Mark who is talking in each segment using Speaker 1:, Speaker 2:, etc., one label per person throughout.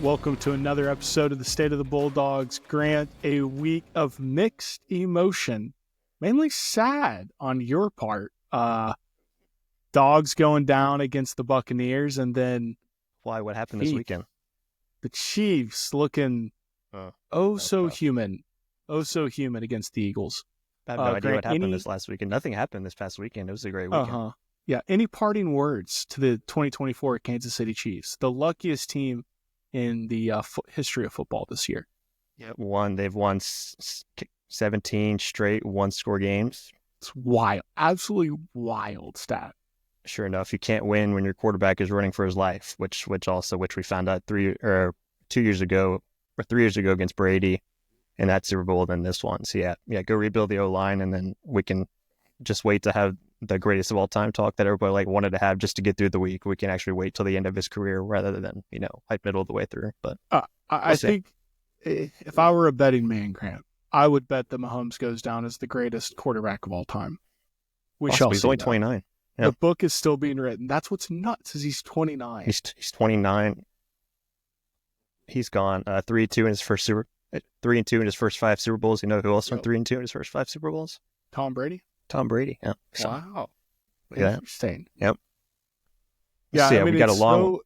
Speaker 1: Welcome to another episode of the State of the Bulldogs. Grant, a week of mixed emotion, mainly sad on your part. Dogs going down against the Buccaneers, and then
Speaker 2: why? What happened this weekend?
Speaker 1: The Chiefs looking so human against the Eagles.
Speaker 2: I have no idea what happened this last weekend. Nothing happened this past weekend. It was a great weekend.
Speaker 1: Yeah. Any parting words to the 2024 Kansas City Chiefs, the luckiest team in the history of football this year?
Speaker 2: Yeah, they've won 17 straight one-score games.
Speaker 1: It's wild, absolutely wild stat.
Speaker 2: Sure enough, you can't win when your quarterback is running for his life, which we found out 3 years ago against Brady in that Super Bowl than this one. So yeah, go rebuild the O-line, and then we can just wait to have the greatest of all time talk that everybody wanted to have just to get through the week. We can actually wait till the end of his career rather than, like middle of the way through. But
Speaker 1: I think if I were a betting man, Grant, I would bet that Mahomes goes down as the greatest quarterback of all time. We shall see.
Speaker 2: He's only 29. Yeah.
Speaker 1: The book is still being written. That's what's nuts, is he's 29.
Speaker 2: He's 29. He's gone 3-2 in his first 3-2 in his first 5 Super Bowls. You know who else went 3-2 in his first 5 Super Bowls?
Speaker 1: Tom Brady.
Speaker 2: Yeah.
Speaker 1: Wow.
Speaker 2: Yeah.
Speaker 1: Interesting.
Speaker 2: Yep.
Speaker 1: Yeah.
Speaker 2: So, we got a long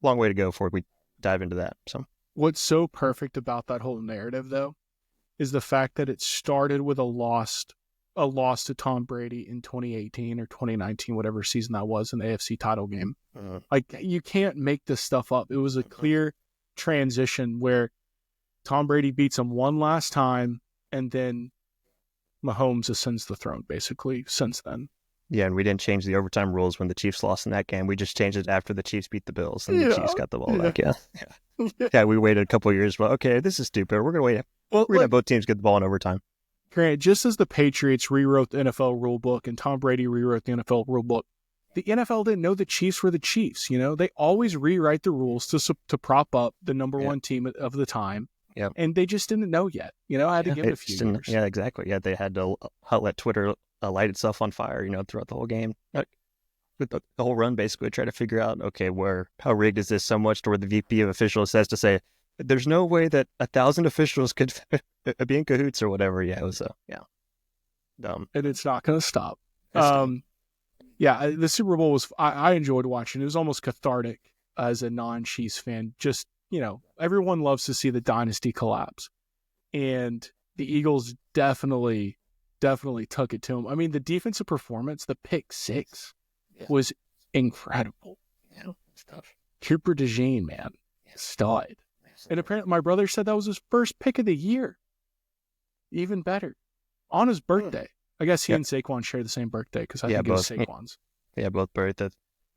Speaker 2: way to go before we dive into that. So
Speaker 1: what's so perfect about that whole narrative, though, is the fact that it started with a loss to Tom Brady in 2018 or 2019, whatever season that was, in the AFC title game. Like, you can't make this stuff up. It was a clear transition where Tom Brady beats him one last time, and then Mahomes ascends the throne, basically, since then.
Speaker 2: Yeah, and we didn't change the overtime rules when the Chiefs lost in that game. We just changed it after the Chiefs beat the Bills, and the Chiefs got the ball back. Yeah, we waited a couple of years. Well, okay, this is stupid. We're going to wait. We're going to have both teams get the ball in overtime.
Speaker 1: Grant, just as the Patriots rewrote the NFL rule book and Tom Brady rewrote the NFL rule book, the NFL didn't know the Chiefs were the Chiefs. They always rewrite the rules to prop up the number one team of the time.
Speaker 2: Yep.
Speaker 1: And they just didn't know yet. I had to give it a few years.
Speaker 2: Yeah, exactly. Yeah, they had to let Twitter light itself on fire, throughout the whole game. The whole run, basically, try to figure out, okay, how rigged is this so much to where the VP of officials says to say, there's no way that 1,000 officials could be in cahoots or whatever. Yeah, it was, dumb.
Speaker 1: And it's not going to stop. Yeah, the Super Bowl was, I enjoyed watching. It was almost cathartic as a non-Chiefs fan. Just, everyone loves to see the dynasty collapse. And the Eagles definitely took it to them. I mean, the defensive performance, the pick 6 was incredible.
Speaker 2: Yeah, stuff.
Speaker 1: Cooper DeJean, man, stud. And apparently my brother said that was his first pick of the year. Even better. On his birthday. I guess he and Saquon share the same birthday, because I think it was Saquon's.
Speaker 2: Yeah, both birthdays.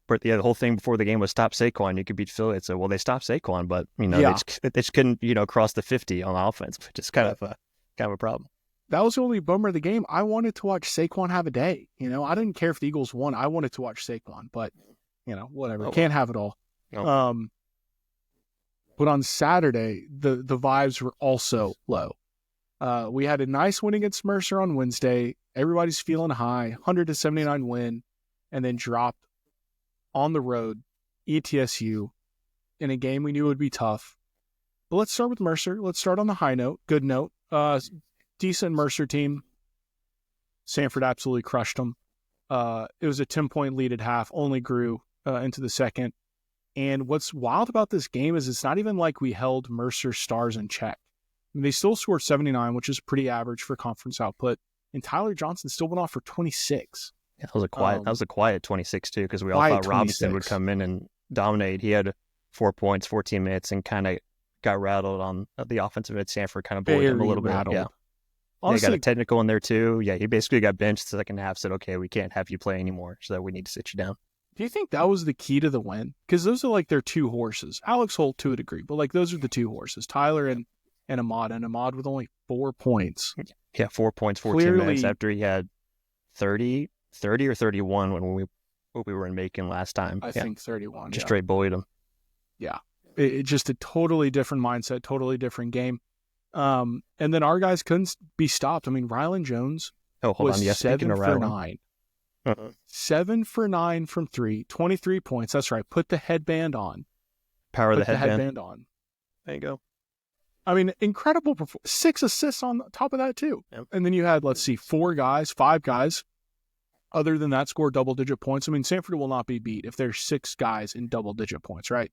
Speaker 2: But the whole thing before the game was stop Saquon. You could beat Philly. So, well, they stopped Saquon, but they just couldn't cross the 50 on offense, which is kind of a problem.
Speaker 1: That was the only bummer of the game. I wanted to watch Saquon have a day. I didn't care if the Eagles won. I wanted to watch Saquon, but whatever. Can't have it all.
Speaker 2: No.
Speaker 1: But on Saturday, the vibes were also low. We had a nice win against Mercer on Wednesday. Everybody's feeling high, 100-79 win, and then dropped on the road, ETSU, in a game we knew would be tough. But let's start with Mercer. Let's start on the high note, good note. Decent Mercer team. Samford absolutely crushed them. It was a 10-point lead at half, only grew into the second. And what's wild about this game is it's not even like we held Mercer stars in check. I mean, they still scored 79, which is pretty average for conference output. And Tyler Johnson still went off for 26.
Speaker 2: Yeah, that was a quiet 26 too, because we all thought 26. Robinson would come in and dominate. He had 4 points, 14 minutes, and kind of got rattled on the offensive end. Sanford kind of bullied him a little bit. Yeah. Honestly, got a technical in there too. Yeah, he basically got benched the second half, said, okay, we can't have you play anymore, so we need to sit you down.
Speaker 1: Do you think that was the key to the win? Because those are like their 2 horses. Alex Holt to a degree, but those are the 2 horses, Tyler and Ahmad. And Ahmad with only 4 points.
Speaker 2: Yeah, 4 points, 14 minutes after he had 30 or 31 when we were in Macon last time.
Speaker 1: I think 31.
Speaker 2: Just straight bullied him.
Speaker 1: Yeah. It just a totally different mindset, totally different game. And then our guys couldn't be stopped. I mean, Rylan Jones was 7 for 9. 7 for 9 from 3, 23 points. That's right. Put the headband on.
Speaker 2: Power of the
Speaker 1: put the
Speaker 2: headband.
Speaker 1: headband on.
Speaker 2: There you go.
Speaker 1: I mean, incredible 6 assists on top of that too.
Speaker 2: Yep.
Speaker 1: And then you had, let's see, 5 guys other than that score double-digit points. I mean, Samford will not be beat if there's 6 guys in double-digit points, right?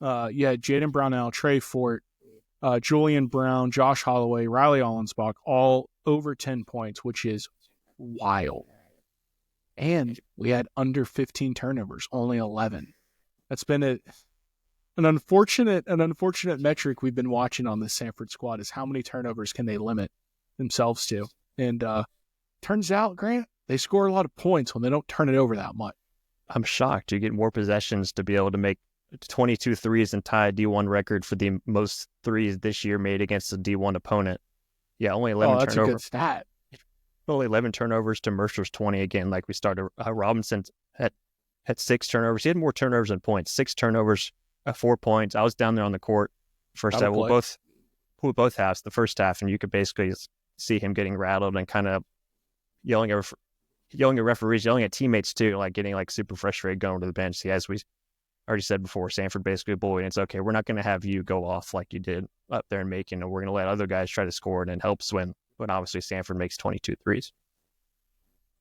Speaker 1: You had Jaden Brownell, Trey Fort, Julian Brown, Josh Holloway, Riley Allensbach, all over 10 points, which is wild. And we had under 15 turnovers, only 11. That's been an unfortunate metric we've been watching on this Samford squad is how many turnovers can they limit themselves to. And turns out, Grant, they score a lot of points when they don't turn it over that much.
Speaker 2: I'm shocked. You get more possessions to be able to make 22 threes and tie a D1 record for the most threes this year made against a D1 opponent. Yeah, only 11
Speaker 1: that's
Speaker 2: turnovers.
Speaker 1: A good stat.
Speaker 2: Only 11 turnovers to Mercer's 20 again, like we started. Robinson had 6 turnovers. He had more turnovers than points. 6 turnovers, 4 points. I was down there on the court first half. Both halves, the first half, and you could basically see him getting rattled and kind of yelling at referees, yelling at teammates too, like getting like super frustrated going to the bench. As we already said before, Samford basically bullied. It's okay. We're not going to have you go off like you did up there in Macon, and we're going to let other guys try to score it and help swim. But obviously Samford makes 22 threes.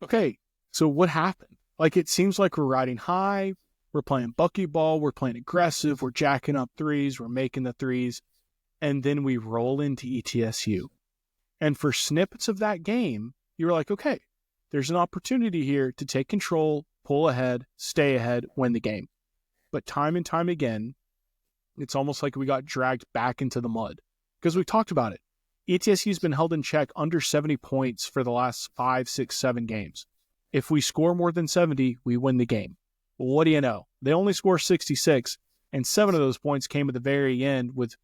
Speaker 1: Okay, so what happened? Like, it seems like we're riding high. We're playing buckyball. We're playing aggressive. We're jacking up threes. We're making the threes. And then we roll into ETSU. And for snippets of that game, you were like, okay, there's an opportunity here to take control, pull ahead, stay ahead, win the game. But time and time again, it's almost like we got dragged back into the mud. Because we talked about it. ETSU's been held in check under 70 points for the last 5, 6, 7 games. If we score more than 70, we win the game. Well, what do you know? They only score 66, and 7 of those points came at the very end with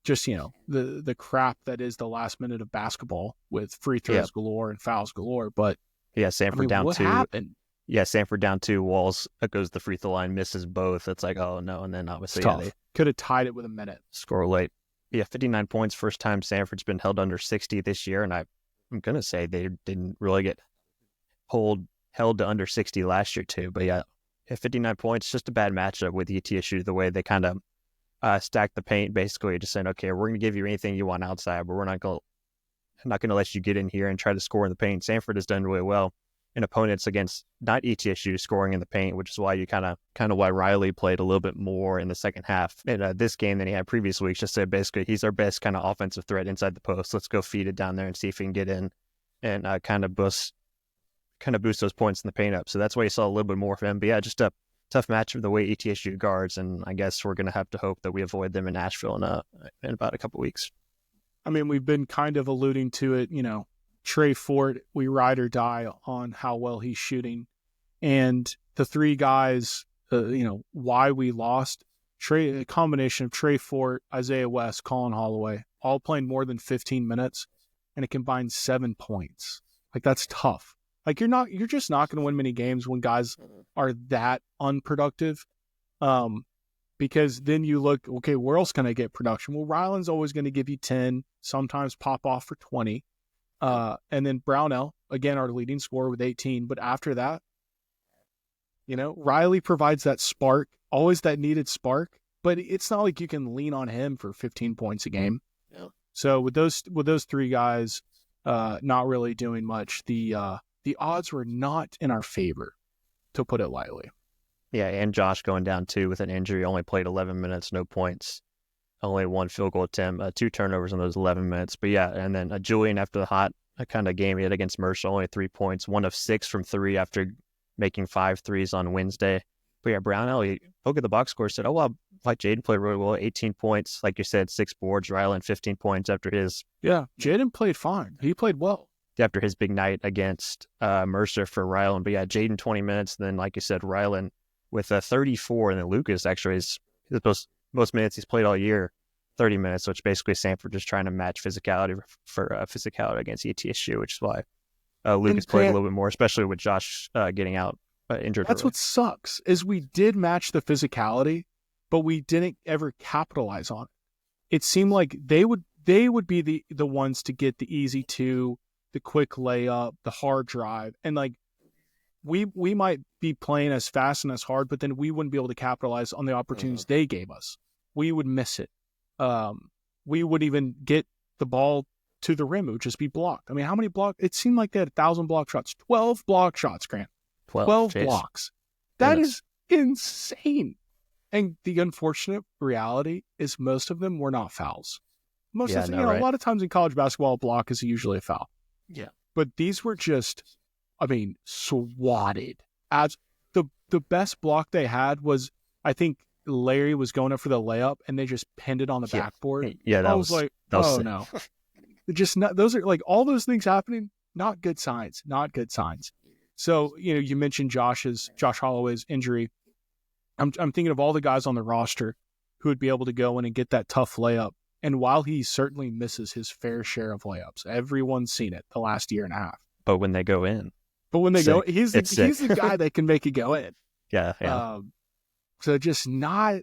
Speaker 1: just, the crap that is the last minute of basketball with free throws galore and fouls galore. But
Speaker 2: Samford down 2.
Speaker 1: What happened?
Speaker 2: Yeah, Samford down 2. Walls goes the free throw line, misses both. It's like, oh no, and then obviously
Speaker 1: they could have tied it with a minute.
Speaker 2: Score late. Yeah, 59 points. First time Samford's been held under 60 this year, and I'm gonna say they didn't really get held to under 60 last year too. But yeah, 59 points. Just a bad matchup with ETSU. The way they kind of stacked the paint, basically just saying, okay, we're gonna give you anything you want outside, but we're not gonna let you get in here and try to score in the paint. Samford has done really well in opponents against not ETSU scoring in the paint, which is why you kind of why Riley played a little bit more in the second half in this game than he had previous weeks. Just said basically he's our best kind of offensive threat inside the post. Let's go feed it down there and see if he can get in and kind of boost those points in the paint up. So that's why you saw a little bit more of him. But yeah, just a tough match of the way ETSU guards, and I guess we're gonna have to hope that we avoid them in Nashville in about a couple weeks.
Speaker 1: I mean, we've been kind of alluding to it, Trey Fort, we ride or die on how well he's shooting. And the 3 guys, why we lost, a combination of Trey Fort, Isaiah West, Colin Holloway, all playing more than 15 minutes, and it combined 7 points. Like, that's tough. Like, you're just not going to win many games when guys are that unproductive. Because then you look, okay, where else can I get production? Well, Ryland's always going to give you 10, sometimes pop off for 20. And then Brownell, again, our leading scorer with 18. But after that, Riley provides that spark, always that needed spark. But it's not like you can lean on him for 15 points a game. Yeah. So with those 3 guys not really doing much, the odds were not in our favor, to put it lightly.
Speaker 2: Yeah, and Josh going down too with an injury, only played 11 minutes, no points. Only 1 field goal attempt, 2 turnovers in those 11 minutes. But yeah, and then Julian, after the hot kind of game he had against Mercer, only 3 points, 1 of 6 from 3 after making 5 threes on Wednesday. But yeah, Brownell, he looked at the box score, said, oh, well, like Jaden played really well, 18 points. Like you said, 6 boards, Ryland 15 points after his.
Speaker 1: Yeah, Jaden played fine. He played well.
Speaker 2: After his big night against Mercer for Ryland. But yeah, Jaden 20 minutes. And then, like you said, Ryland with a 34. And then Lucas, actually, his most minutes he's played all year, 30 minutes, which basically Samford just trying to match physicality for physicality against ETSU, which is why Lucas played a little bit more, especially with Josh getting out injured.
Speaker 1: That's what sucks, is we did match the physicality, but we didn't ever capitalize on it. It seemed like they would be the ones to get the easy 2, the quick layup, the hard drive, and like we might be playing as fast and as hard, but then we wouldn't be able to capitalize on the opportunities they gave us. we would miss it. We would even get the ball to the rim. It would just be blocked. I mean, how many blocks? It seemed like they had 1,000 block shots. 12 block shots, Grant. 12 blocks. That is insane. And the unfortunate reality is most of them were not fouls. Most of them, a lot of times in college basketball, a block is usually a foul.
Speaker 2: Yeah.
Speaker 1: But these were just, swatted. As the best block they had was, I think Larry was going up for the layup and they just pinned it on the backboard.
Speaker 2: Yeah,
Speaker 1: I was like, no. Just not, those are like all those things happening, not good signs. So, you mentioned Josh Holloway's injury. I'm thinking of all the guys on the roster who would be able to go in and get that tough layup. And while he certainly misses his fair share of layups, everyone's seen it the last year and a half.
Speaker 2: But when they go in,
Speaker 1: he's the guy that can make it go in.
Speaker 2: Yeah.
Speaker 1: So just not,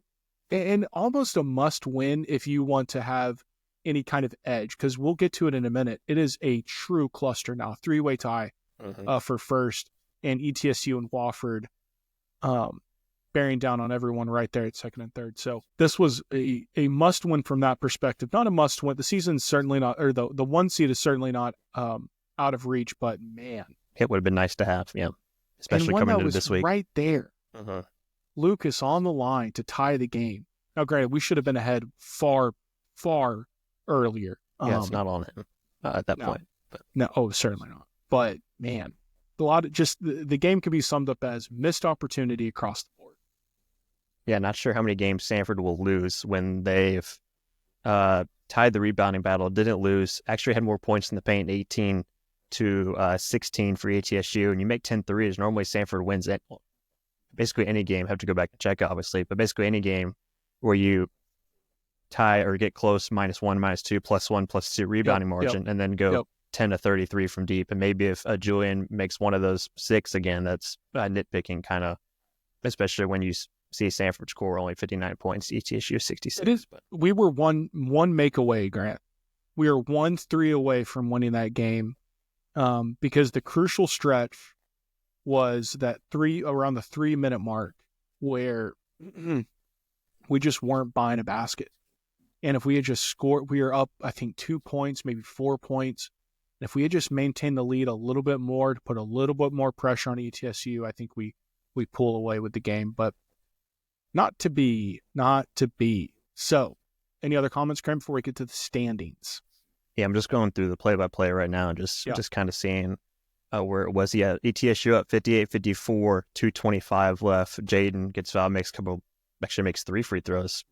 Speaker 1: and almost a must win if you want to have any kind of edge, because we'll get to it in a minute. It is a true cluster now, 3-way tie for first, and ETSU and Wofford bearing down on everyone right there at second and third. So this was a must win from that perspective. Not a must win. The season's certainly not, or the 1 seed is certainly not out of reach, but man,
Speaker 2: it would have been nice to have, especially coming into this week.
Speaker 1: Right there. Lucas on the line to tie the game. Now, granted, we should have been ahead far, far earlier.
Speaker 2: It's not on him at that point. But.
Speaker 1: No, certainly not. But man, a lot of just the game can be summed up as missed opportunity across the board.
Speaker 2: Yeah, not sure how many games Samford will lose when they've tied the rebounding battle, didn't lose, actually had more points in the paint, 18 to 16 for ETSU, and you make 10 threes. Normally Samford wins it. Basically any game, have to go back and check obviously, but basically any game where you tie or get close, -1, -2, +1, +2 rebounding margin, and then go 10 to 33 from deep. And maybe if Julian makes one of those 6 again, that's nitpicking kind of, especially when you see Samford score only 59 points, ETSU 66.
Speaker 1: It is. But we were one make away, Grant. We were 1-3 away from winning that game, because the crucial stretch was that around the 3-minute mark where we just weren't buying a basket. And if we had just scored, we were up, I think, 2 points, maybe 4 points. And if we had just maintained the lead a little bit more to put a little bit more pressure on ETSU, I think we pull away with the game. But not to be. So, any other comments, Graham, before we get to the standings?
Speaker 2: Yeah, I'm just going through the play-by-play right now and just kind of seeing where it was. Yeah, ETSU up 58-54, 2:25 left. Jaden gets fouled, makes 3 free throws.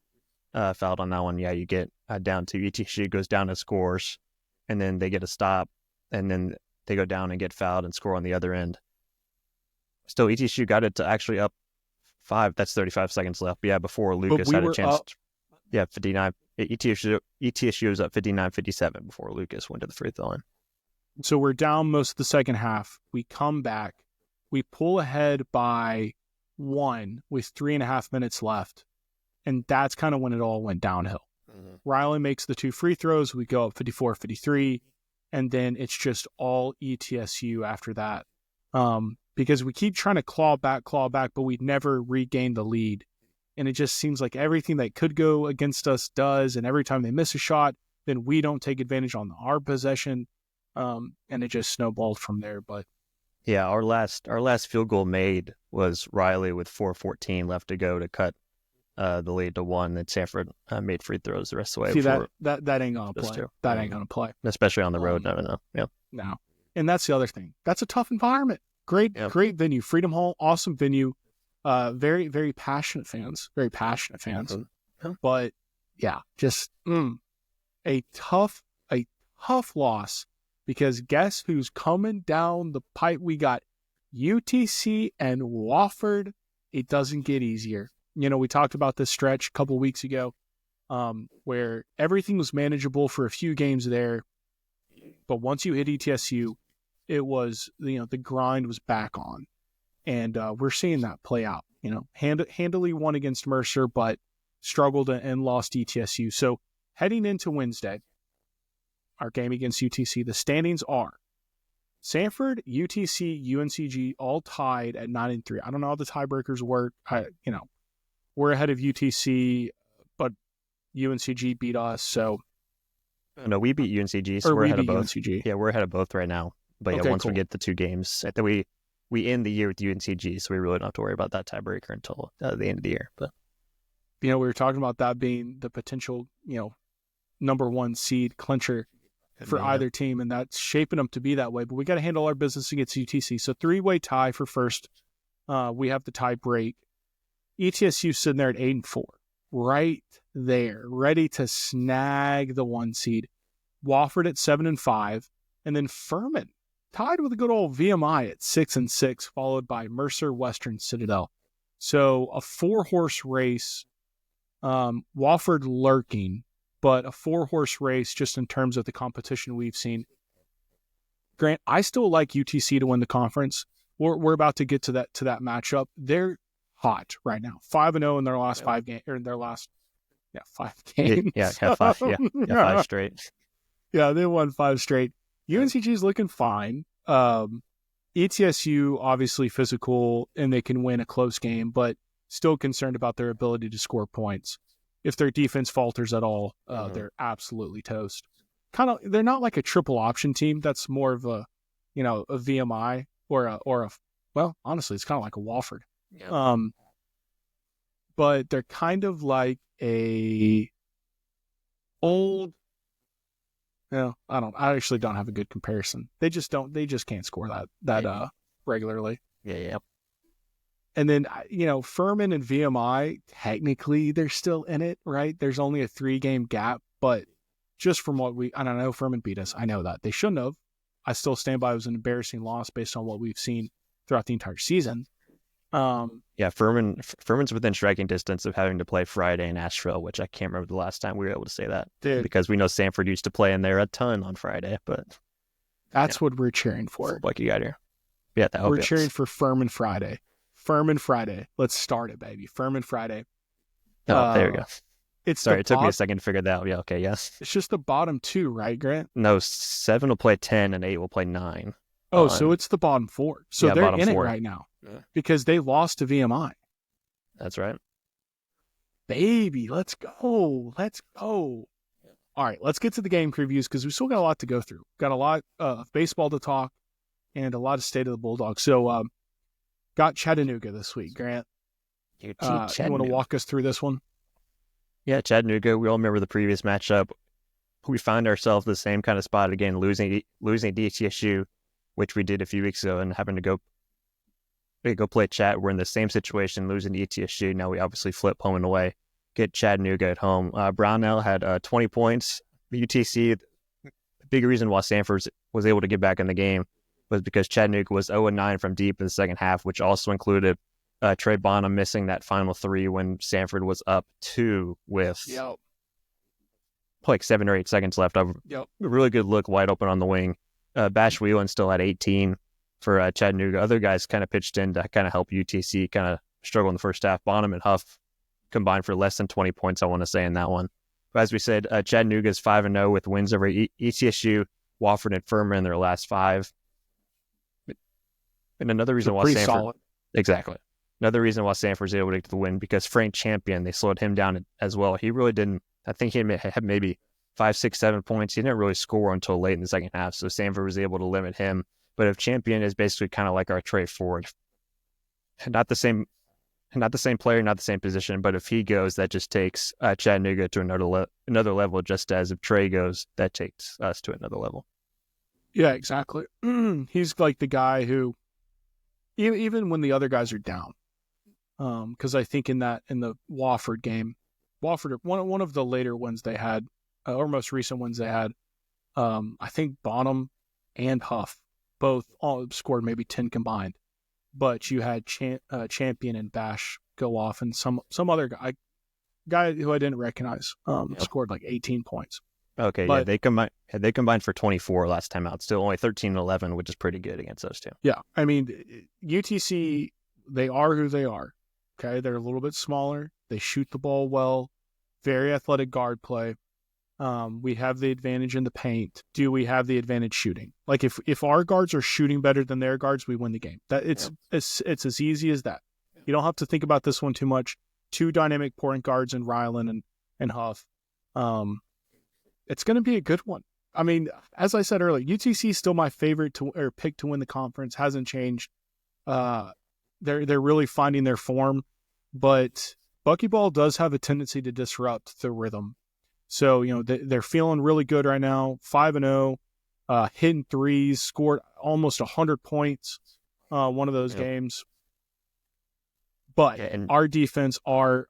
Speaker 2: Fouled on that one. Yeah, you get down to ETSU goes down and scores, and then they get a stop, and then they go down and get fouled and score on the other end. Still, ETSU got it to actually up 5. That's 35 seconds left. But yeah, before Lucas had a chance. 59. ETSU was up 59-57 before Lucas went to the free throw line.
Speaker 1: So we're down most of the second half. We come back. We pull ahead by 1 with 3.5 minutes left. And that's kind of when it all went downhill. Riley makes the 2 free throws. We go up 54-53. And then it's just all ETSU after that. Because we keep trying to claw back, but we never regain the lead. And it just seems like everything that could go against us does. And every time they miss a shot, then we don't take advantage on our possession. And it just snowballed from there. But
Speaker 2: yeah, our last field goal made was Riley with 4:14 left to go to cut the lead to 1. That Samford made free throws the rest of the way.
Speaker 1: See, that ain't gonna play. That ain't gonna play,
Speaker 2: especially on the road. No. Yeah.
Speaker 1: No, and that's the other thing. That's a tough environment. Great venue, Freedom Hall, awesome venue. Very, very passionate fans. Very passionate fans.
Speaker 2: Mm-hmm.
Speaker 1: But yeah, just a tough loss. Because guess who's coming down the pipe? We got UTC and Wofford. It doesn't get easier. We talked about this stretch a couple weeks ago where everything was manageable for a few games there. But once you hit ETSU, it was, the grind was back on. And we're seeing that play out. Handily won against Mercer, but struggled and lost ETSU. So heading into Wednesday, our game against UTC, the standings are Samford, UTC, UNCG, all tied at 9-3. I don't know how the tiebreakers work. We're ahead of UTC, but UNCG beat us, so
Speaker 2: No, we beat UNCG, so
Speaker 1: or
Speaker 2: we're
Speaker 1: we
Speaker 2: ahead of
Speaker 1: beat
Speaker 2: both.
Speaker 1: UNCG.
Speaker 2: Yeah, we're ahead of both right now. But yeah,
Speaker 1: Okay,
Speaker 2: once
Speaker 1: cool.
Speaker 2: we get the 2 games, I think we end the year with UNCG, so we really don't have to worry about that tiebreaker until the end of the year. But
Speaker 1: We were talking about that being the potential, number 1 seed clincher for either team, and that's shaping them to be that way. But we got to handle our business against UTC. So 3-way tie for first. We have the tie break. ETSU sitting there at 8-4, right there, ready to snag the 1 seed. Wofford at 7-5, and then Furman tied with a good old VMI at 6-6, followed by Mercer, Western, Citadel. So a 4-horse race. Wofford lurking, but a 4-horse race just in terms of the competition we've seen. Grant, I still like UTC to win the conference. We're about to get to that matchup. They're hot right now. 5-0 in their last 5 games, or in their last 5 games.
Speaker 2: Yeah, 5. Yeah, 5 straight.
Speaker 1: Yeah, they won 5 straight. UNCG is looking fine. ETSU obviously physical, and they can win a close game, but still concerned about their ability to score points. If their defense falters at all, they're absolutely toast. They're not like a triple option team. That's more of a VMI or a well, honestly, it's kind of like a Wofford.
Speaker 2: Yeah.
Speaker 1: But they're kind of like a old. I actually don't have a good comparison. They just can't score that regularly.
Speaker 2: Yeah.
Speaker 1: And then, Furman and VMI, technically, they're still in it, right? There's only a 3-game gap, but just from what I don't know, Furman beat us. I know that. They shouldn't have. I still stand by it was an embarrassing loss based on what we've seen throughout the entire season.
Speaker 2: Yeah, Furman's within striking distance of having to play Friday in Asheville, which I can't remember the last time we were able to say that.
Speaker 1: Dude,
Speaker 2: because we know Samford used to play in there a ton on Friday, but
Speaker 1: that's what we're cheering for.
Speaker 2: Like you got here. Yeah,
Speaker 1: we're cheering for Furman Friday. Furman Friday. Let's start it, baby. Furman Friday.
Speaker 2: Oh, there we go.
Speaker 1: It
Speaker 2: took me a second to figure that out. Yeah, okay, yes.
Speaker 1: It's just the bottom 2, right, Grant?
Speaker 2: No, 7 will play 10 and 8 will play 9.
Speaker 1: Oh, so it's the bottom 4. So they're in 4. It right now because they lost to VMI.
Speaker 2: That's right.
Speaker 1: Baby, let's go. Let's go. All right, let's get to the game previews because we still got a lot to go through. Got a lot of baseball to talk and a lot of State of the Bulldogs. So, got Chattanooga this week, Grant. You want to walk us through this one?
Speaker 2: Yeah, Chattanooga. We all remember the previous matchup. We found ourselves in the same kind of spot again, losing to ETSU, which we did a few weeks ago, and having to go play Chat. We're in the same situation, losing to ETSU. Now we obviously flip home and away, get Chattanooga at home. Brownell had 20 points. UTC, the big reason why Samford was able to get back in the game was because Chattanooga was 0-9 from deep in the second half, which also included Trey Bonham missing that final 3 when Samford was up 2 with like 7 or 8 seconds left. A really good look, wide open on the wing. Bash Whelan still had 18 for Chattanooga. Other guys kind of pitched in to kind of help UTC kind of struggle in the first half. Bonham and Huff combined for less than 20 points, I want to say, in that one. But as we said, Chattanooga is 5-0 with wins over ETSU, Wofford, and Furman in their last 5. And another reason why Samford...
Speaker 1: solid.
Speaker 2: Exactly. Another reason why Samford was able to get the win, because Frank Champion, they slowed him down as well. He really didn't... I think he had maybe 5, 6, 7 points. He didn't really score until late in the second half, so Samford was able to limit him. But if Champion is basically kind of like our Trey Ford, not the same player, not the same position, but if he goes, that just takes Chattanooga to another level, just as if Trey goes, that takes us to another level.
Speaker 1: Yeah, exactly. He's like the guy who, even when the other guys are down, because I think in the Wofford game, one of the later ones they had, or most recent ones they had, I think Bonham and Huff both all scored maybe 10 combined, but you had Champion and Bash go off, and some other guy who I didn't recognize scored like 18 points.
Speaker 2: Okay, but, yeah, they combined for 24 last time out. Still only 13-11, which is pretty good against those two.
Speaker 1: Yeah, I mean, UTC, they are who they are. Okay, they're a little bit smaller. They shoot the ball well. Very athletic guard play. We have the advantage in the paint. Do we have the advantage shooting? Like if our guards are shooting better than their guards, we win the game. That it's as easy as that. You don't have to think about this one too much. 2 dynamic point guards in Rylan and Huff. It's going to be a good one. I mean, as I said earlier, UTC is still my favorite pick to win the conference. Hasn't changed. They're really finding their form, but Buckyball does have a tendency to disrupt the rhythm. So, they're feeling really good right now. 5-0, hitting threes, scored almost 100 points one of those games. But our defense, our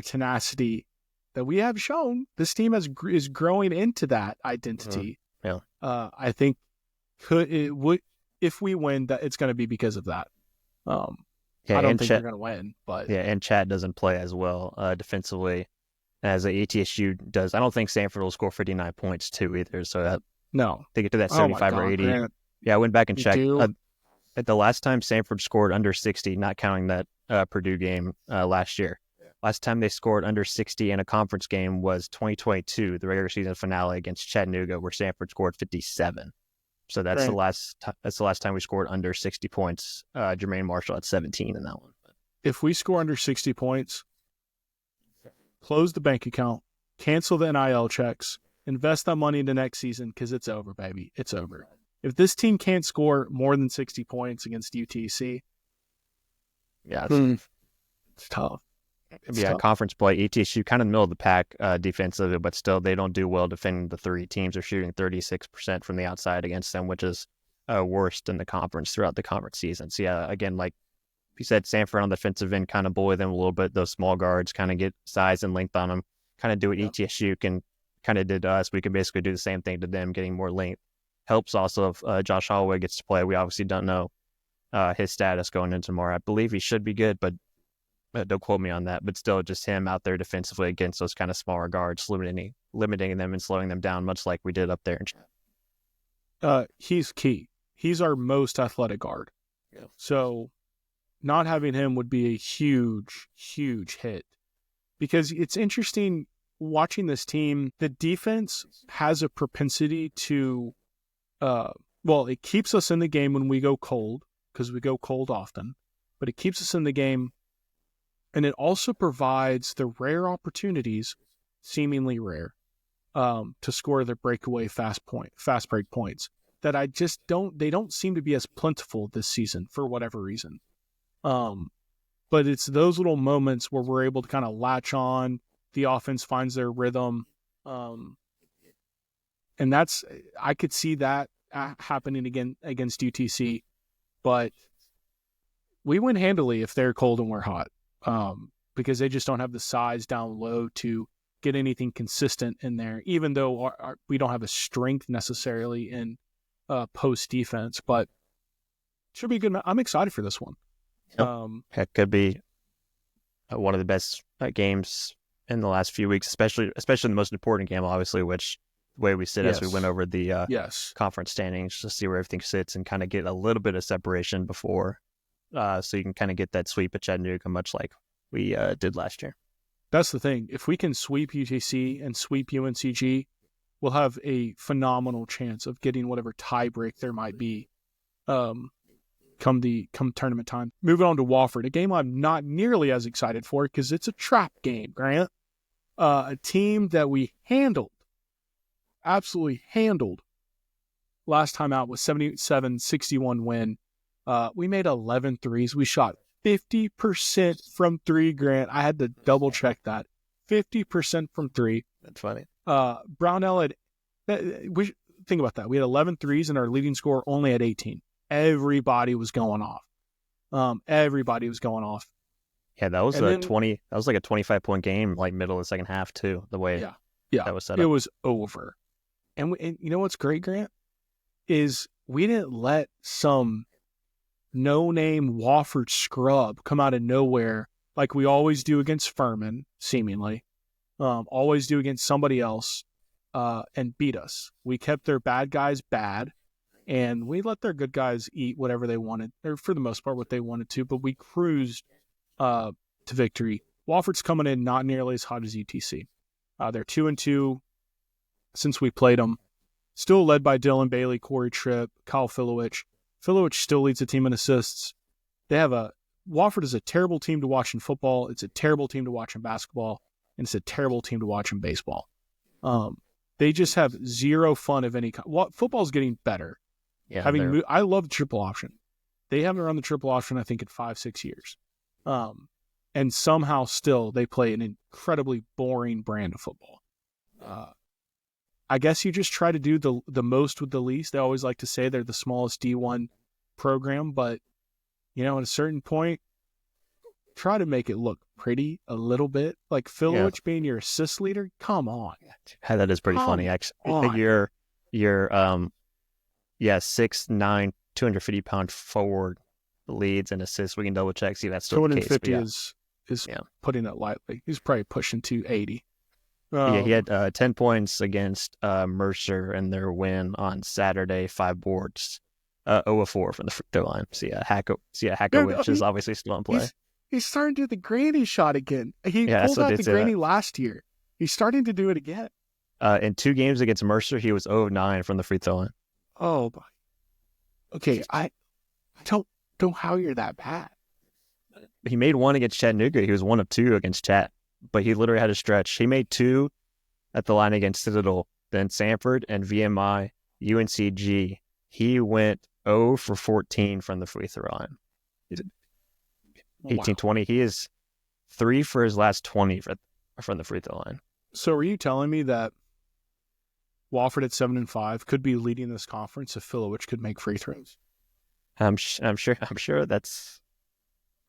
Speaker 1: tenacity that we have shown, this team is growing into that identity. I think if we win, that it's going to be because of that. I don't think we're going to win, but
Speaker 2: and Chad doesn't play as well defensively as the ETSU does. I don't think Samford will score 59 points too either. So they get to that 75 or 80. Grant. Yeah, I went back and checked. At the last time Samford scored under 60, not counting that Purdue game last year. Last time they scored under 60 in a conference game was 2022, the regular season finale against Chattanooga, where Samford scored 57. So that's the last time we scored under 60 points. Jermaine Marshall at 17 in that one.
Speaker 1: If we score under 60 points, close the bank account, cancel the NIL checks, invest that money into next season because it's over, baby. It's over. If this team can't score more than 60 points against UTC, it's tough.
Speaker 2: Tough. Conference play, ETSU kind of middle of the pack defensively, but still they don't do well defending the three. Teams are shooting 36% from the outside against them, which is worst in the conference throughout the conference season. So again, like you said, Samford on the defensive end kind of bully them a little bit. Those small guards kind of get size and length on them, kind of do what ETSU can kind of did to us. We can basically do the same thing to them, getting more length. Helps also if Josh Holloway gets to play. We obviously don't know his status going into tomorrow. I believe he should be good, but don't quote me on that. But still, just him out there defensively against those kind of smaller guards, limiting them and slowing them down, much like we did up there.
Speaker 1: He's key. He's our most athletic guard. Yeah. So not having him would be a huge, huge hit. Because it's interesting watching this team. The defense has a propensity to it keeps us in the game when we go cold, because we go cold often, but it keeps us in the game, and it also provides the rare opportunities, seemingly rare, to score the breakaway fast break points that they don't seem to be as plentiful this season for whatever reason. But it's those little moments where we're able to kind of latch on, the offense finds their rhythm, and I could see that happening again against UTC, but we win handily if they're cold and we're hot, because they just don't have the size down low to get anything consistent in there, even though we don't have a strength necessarily in post defense, but should be good. I'm excited for this one.
Speaker 2: It could be one of the best games in the last few weeks, especially the most important game, obviously, which the way we sit as we went over the conference standings to see where everything sits and kind of get a little bit of separation before, so you can kind of get that sweep at Chattanooga, much like we did last year.
Speaker 1: That's the thing. If we can sweep UTC and sweep UNCG, we'll have a phenomenal chance of getting whatever tiebreak there might be come tournament time. Moving on to Wofford, a game I'm not nearly as excited for because it's a trap game, Grant. A team that we absolutely handled last time out with 77-61 win. We made 11 threes. We shot 50% from three, Grant. I had to double check that. 50% from three.
Speaker 2: That's funny.
Speaker 1: Brownell think about that. We had 11 threes and our leading scorer only had 18. Everybody was going off.
Speaker 2: Yeah, that was That was like a 25-point game, like middle of the second half too. The way that was set up.
Speaker 1: It was over. And you know what's great, Grant, is we didn't let some no-name Wofford scrub come out of nowhere like we always do against Furman, seemingly. Always do against somebody else, and beat us. We kept their bad guys bad, and we let their good guys eat whatever they wanted, or for the most part what they wanted to, but we cruised to victory. Wofford's coming in not nearly as hot as UTC. They're 2-2 since we played them. Still led by Dylan Bailey, Corey Tripp, Kyle Filowich. Filowich still leads the team in assists. Wofford is a terrible team to watch in football. It's a terrible team to watch in basketball. and it's a terrible team to watch in baseball. They just have zero fun of any kind. Well, football's getting better.
Speaker 2: Yeah,
Speaker 1: I love the triple option. They haven't run the triple option, I think, in 5-6 years. And somehow still they play an incredibly boring brand of football. I guess you just try to do the most with the least. They always like to say they're the smallest D1 program, but at a certain point, try to make it look pretty a little bit. Like Filowich being your assist leader, come on.
Speaker 2: That is pretty funny. Actually, you're 6'9", 250-pound forward leads and assists. We can double check, see if that's still the case.
Speaker 1: 250 is putting it lightly. He's probably pushing 280.
Speaker 2: He had 10 points against Mercer in their win on Saturday, 5 boards, 0-4 from the free throw line. Hackowich is obviously still in play.
Speaker 1: He's starting to do the granny shot again. He pulled out the granny last year. He's starting to do it again.
Speaker 2: In 2 games against Mercer, he was 0-9 from the free throw line.
Speaker 1: Oh, okay. I don't know how you're that bad.
Speaker 2: He made 1 against Chattanooga. He was 1 of 2 against Chat, but he literally had a stretch. He made 2 at the line against Citadel, then Samford and VMI, UNCG. He went 0 for 14 from the free throw line. 18-20. He is 3 for his last 20 from the free throw line.
Speaker 1: So are you telling me that Wofford at 7-5 could be leading this conference if Filowich could make free throws?
Speaker 2: I'm sure that's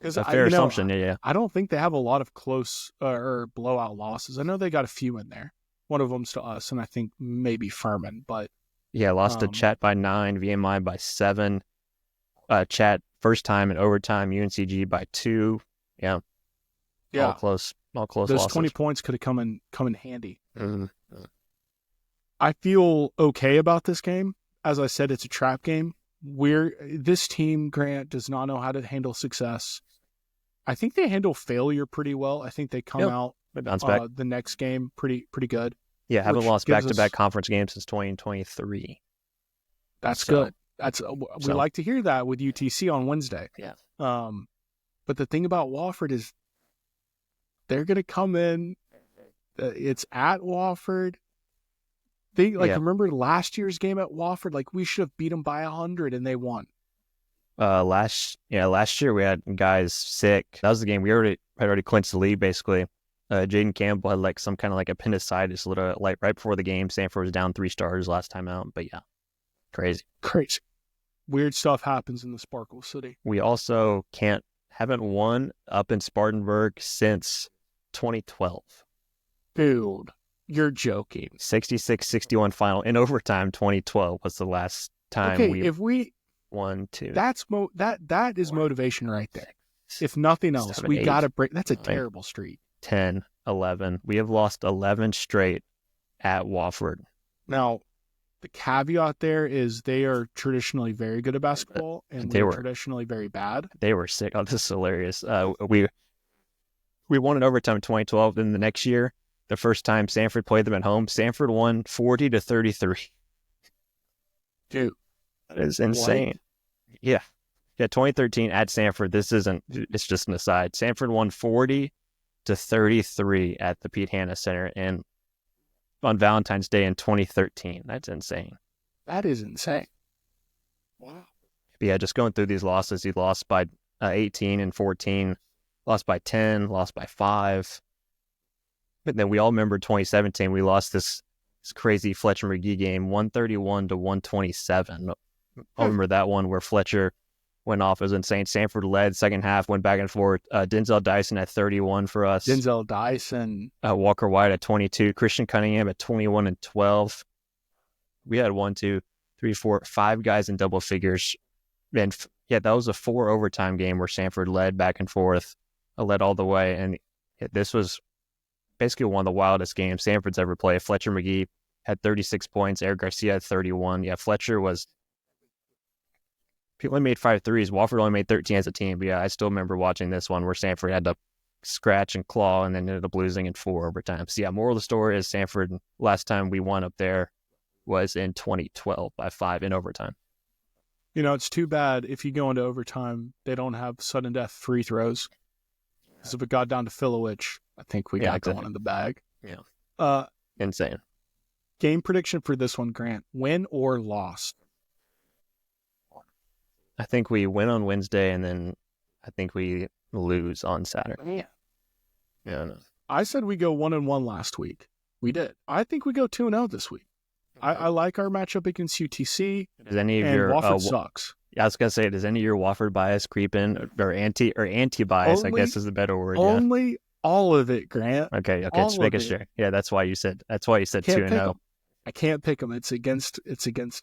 Speaker 2: a fair assumption. Yeah.
Speaker 1: I don't think they have a lot of close or blowout losses. I know they got a few in there. One of them's to us, and I think maybe Furman. But
Speaker 2: lost to Chat by 9, VMI by 7. Chat first time in overtime, UNCG by 2. Yeah. All close. Those
Speaker 1: losses. 20 points could have come in handy.
Speaker 2: Mm-hmm.
Speaker 1: I feel okay about this game. As I said, it's a trap game. This team, Grant, does not know how to handle success. I think they handle failure pretty well. I think they come out the next game pretty good.
Speaker 2: Yeah, haven't lost back-to-back conference games since 2023.
Speaker 1: That's good. We like to hear that with UTC on Wednesday.
Speaker 2: Yeah.
Speaker 1: But the thing about Wofford is they're going to come in. It's at Wofford. Remember last year's game at Wofford? Like, we should have beat them by 100 and they won.
Speaker 2: Last year we had guys sick. That was the game we had already clinched the lead basically. Jaden Campbell had some kind of appendicitis right before the game. Samford was down 3 starters last time out, but yeah, crazy.
Speaker 1: Weird stuff happens in the Sparkle City.
Speaker 2: We also haven't won up in Spartanburg since 2012.
Speaker 1: Dude, you're joking.
Speaker 2: 66-61 final in overtime. 2012 was the last time we won 2.
Speaker 1: That is motivation right there. If nothing else, we got to break. That's a terrible streak.
Speaker 2: 10, 11. We have lost 11 straight at Wofford.
Speaker 1: Now, the caveat there is they are traditionally very good at basketball, and they were traditionally very bad.
Speaker 2: They were sick. Oh, this is hilarious. We won in overtime in 2012. Then the next year, the first time Samford played them at home, Samford won 40-33.
Speaker 1: Dude,
Speaker 2: that is insane. What? Yeah, 2013 at Samford. It's just an aside. Samford won 40-33 at the Pete Hanna Center on Valentine's Day in 2013. That's insane.
Speaker 1: That is insane.
Speaker 2: Wow. But yeah, just going through these losses, he lost by 18 and 14, lost by 10, lost by 5. But then we all remember 2017, we lost this crazy Fletcher McGee game, 131-127. I remember that one where Fletcher went off. It was insane. Samford led second half, went back and forth. Denzel Dyson at 31 for us.
Speaker 1: Denzel Dyson.
Speaker 2: Walker White at 22. Christian Cunningham at 21 and 12. We had 1, 2, 3, 4, 5 guys in double figures. And that was a 4 overtime game where Samford led back and forth, led all the way. And this was basically one of the wildest games Samford's ever played. Fletcher McGee had 36 points. Eric Garcia had 31. Yeah, Fletcher was... People only made 5 threes. Wofford only made 13 as a team. But yeah, I still remember watching this one where Samford had to scratch and claw and then ended up losing in 4 overtimes. So yeah, moral of the story is Samford, last time we won up there was in 2012 by 5 in overtime.
Speaker 1: It's too bad if you go into overtime, they don't have sudden death free throws. Because if it got down to Filowich, I think we got that one in the bag.
Speaker 2: Yeah. Insane.
Speaker 1: Game prediction for this one, Grant. Win or loss?
Speaker 2: I think we win on Wednesday, and then I think we lose on Saturday. Yeah. No.
Speaker 1: I said we go 1-1 last week. We did. I think we go 2-0 this week. I like our matchup against UTC.
Speaker 2: Does any of
Speaker 1: and
Speaker 2: your
Speaker 1: Wofford sucks?
Speaker 2: Yeah, I was gonna say, does any of your Wofford bias creep in, or anti bias? I guess is the better word.
Speaker 1: Only all of it, Grant.
Speaker 2: Okay, just making sure. Yeah, that's why you said 2-0.
Speaker 1: I can't pick them. It's against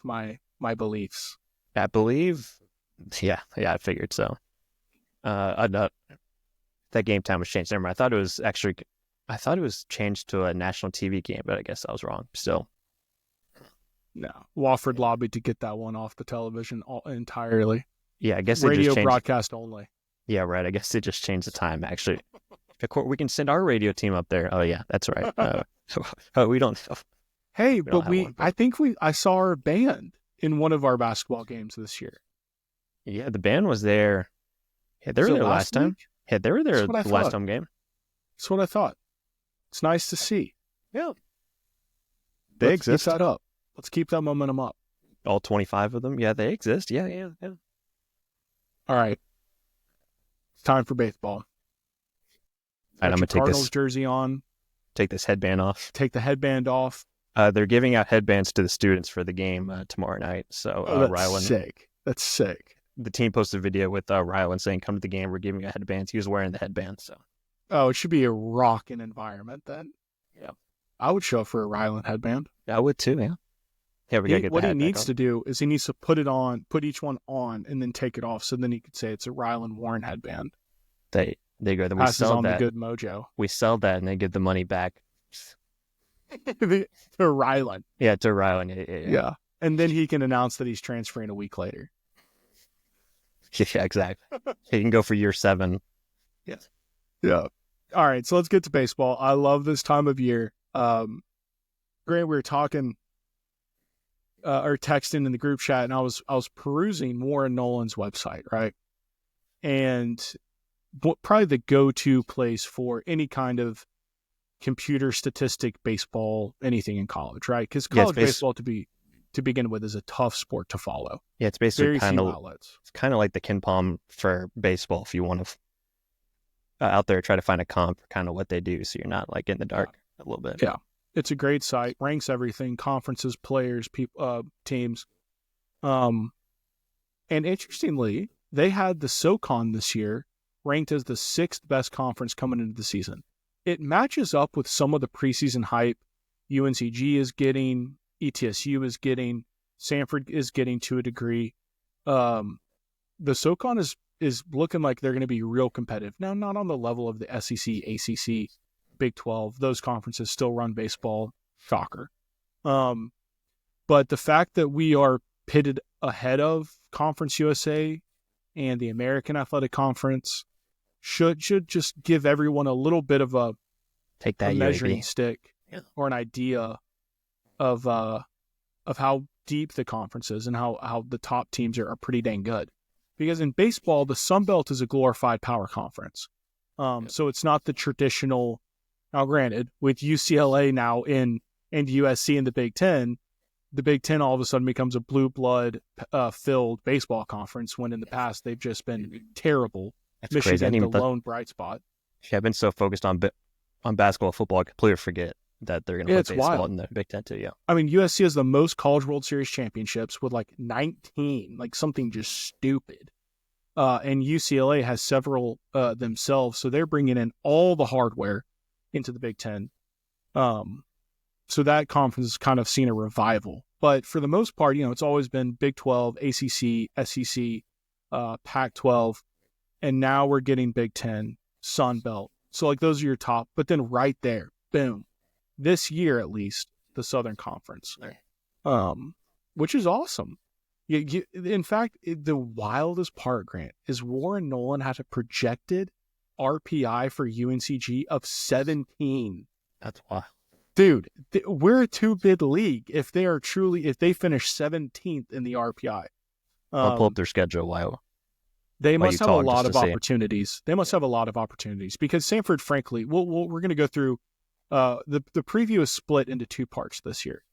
Speaker 1: my beliefs.
Speaker 2: I believe. Yeah, I figured so. That game time was changed. Never mind. I thought it was changed to a national TV game, but I guess I was wrong. Still.
Speaker 1: No, Wofford lobbied to get that one off the television entirely.
Speaker 2: Yeah, I guess they
Speaker 1: radio
Speaker 2: just changed
Speaker 1: broadcast only.
Speaker 2: Yeah, right. I guess they just changed the time. Actually, we can send our radio team up there. Oh yeah, that's right. We don't.
Speaker 1: Hey, I saw our band in one of our basketball games this year.
Speaker 2: Yeah, the band was there. Yeah, they were there last time. Yeah, they were there the last home game.
Speaker 1: That's what I thought. It's nice to see.
Speaker 2: Yeah,
Speaker 1: they exist. Keep that up. Let's keep that momentum up.
Speaker 2: All 25 of them? Yeah, they exist. Yeah.
Speaker 1: All right. It's time for baseball.
Speaker 2: I'm going to take
Speaker 1: Cardinals jersey on.
Speaker 2: Take this headband off.
Speaker 1: Take the headband off.
Speaker 2: They're giving out headbands to the students for the game tomorrow night. So
Speaker 1: that's sick. That's sick.
Speaker 2: The team posted a video with Ryland saying, "Come to the game. We're giving out headbands." He was wearing the headband. So.
Speaker 1: Oh, it should be a rocking environment then.
Speaker 2: Yeah.
Speaker 1: I would show up for a Ryland headband.
Speaker 2: I would too, yeah. Yeah, we gotta get
Speaker 1: what he needs to do is he needs to put each one on, and then take it off. So then he could say it's a Ryland Warren headband.
Speaker 2: They go. Then we
Speaker 1: passes
Speaker 2: sell
Speaker 1: on
Speaker 2: that.
Speaker 1: The good mojo.
Speaker 2: We sell that, and they get the money back.
Speaker 1: To Ryland.
Speaker 2: Yeah, to Ryland. Yeah.
Speaker 1: And then he can announce that he's transferring a week later.
Speaker 2: Yeah, exactly. He can go for year 7.
Speaker 1: Yes. Yeah. All right, so let's get to baseball. I love this time of year. Grant, we were talking or texting in the group chat, and I was perusing Warren Nolan's website, right? And probably the go-to place for any kind of computer statistic baseball, anything in college, right? Because college baseball to begin with is a tough sport to follow.
Speaker 2: Yeah, it's basically
Speaker 1: kind of outlets.
Speaker 2: It's kind of like the Ken Palm for baseball. If you want to out there try to find a comp for kind of what they do, so you're not like in the dark a little bit.
Speaker 1: Yeah, it's a great site. Ranks everything: conferences, players, teams. And interestingly, they had the SoCon this year ranked as the 6th best conference coming into the season. It matches up with some of the preseason hype UNCG is getting, ETSU is getting, Samford is getting to a degree. The SoCon is looking like they're going to be real competitive. Now, not on the level of the SEC, ACC, Big 12. Those conferences still run baseball. Shocker. But the fact that we are pitted ahead of Conference USA and the American Athletic Conference should just give everyone a little bit of a measuring stick or an idea of how deep the conference is and how the top teams are pretty dang good. Because in baseball, the Sun Belt is a glorified power conference. So it's not the traditional. Now, granted, with UCLA now and USC in the Big Ten all of a sudden becomes a blue blood filled baseball conference when in the past they've just been terrible.
Speaker 2: That's
Speaker 1: Michigan,
Speaker 2: crazy.
Speaker 1: The lone bright spot.
Speaker 2: Yeah, I've been so focused on basketball, football, I completely forget that they're going to play baseball in the Big Ten too. Yeah,
Speaker 1: I mean USC has the most College World Series championships with like 19, like something just stupid. And UCLA has several themselves, so they're bringing in all the hardware into the Big Ten. So that conference has kind of seen a revival. But for the most part, it's always been Big 12, ACC, SEC, Pac-12, and now we're getting Big 10, Sun Belt. So like those are your top. But then right there, boom, this year at least, the Southern Conference, which is awesome. In fact, the wildest part, Grant, is Warren Nolan has a projected RPI for UNCG of 17.
Speaker 2: That's wild.
Speaker 1: Dude, we're a 2-bid league if they finish 17th in the RPI.
Speaker 2: I'll pull up their schedule. Wow.
Speaker 1: They
Speaker 2: while
Speaker 1: must have a
Speaker 2: Utah just
Speaker 1: lot
Speaker 2: to
Speaker 1: of
Speaker 2: see.
Speaker 1: opportunities. They must have a lot of opportunities because Samford, frankly, we're going to go through the preview is split into two parts this year.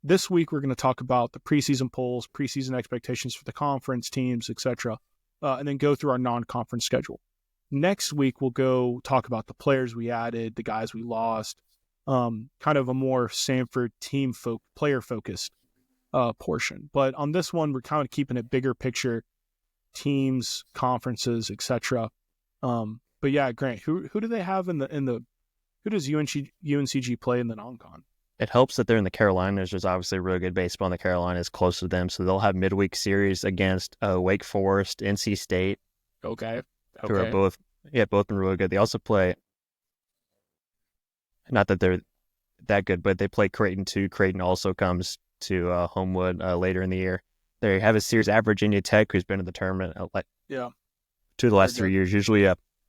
Speaker 1: This week, we're going to talk about the preseason polls, preseason expectations for the conference teams, etc., and then go through our non-conference schedule. Next week, we'll go talk about the players we added, the guys we lost, kind of a more Samford player-focused portion. But on this one, we're kind of keeping it bigger picture, teams, conferences, etc. But yeah, Grant, who do they have in the who does UNCG play in the non-con?
Speaker 2: It helps that they're in the Carolinas. There's obviously really good baseball in the Carolinas close to them, so they'll have midweek series against Wake Forest, NC State,
Speaker 1: Okay.
Speaker 2: who are both been really good. They also play, not that they're that good, but they play Creighton too. Creighton also comes to Homewood later in the year. They have a series at Virginia Tech, who's been in the tournament two of the last 3 years.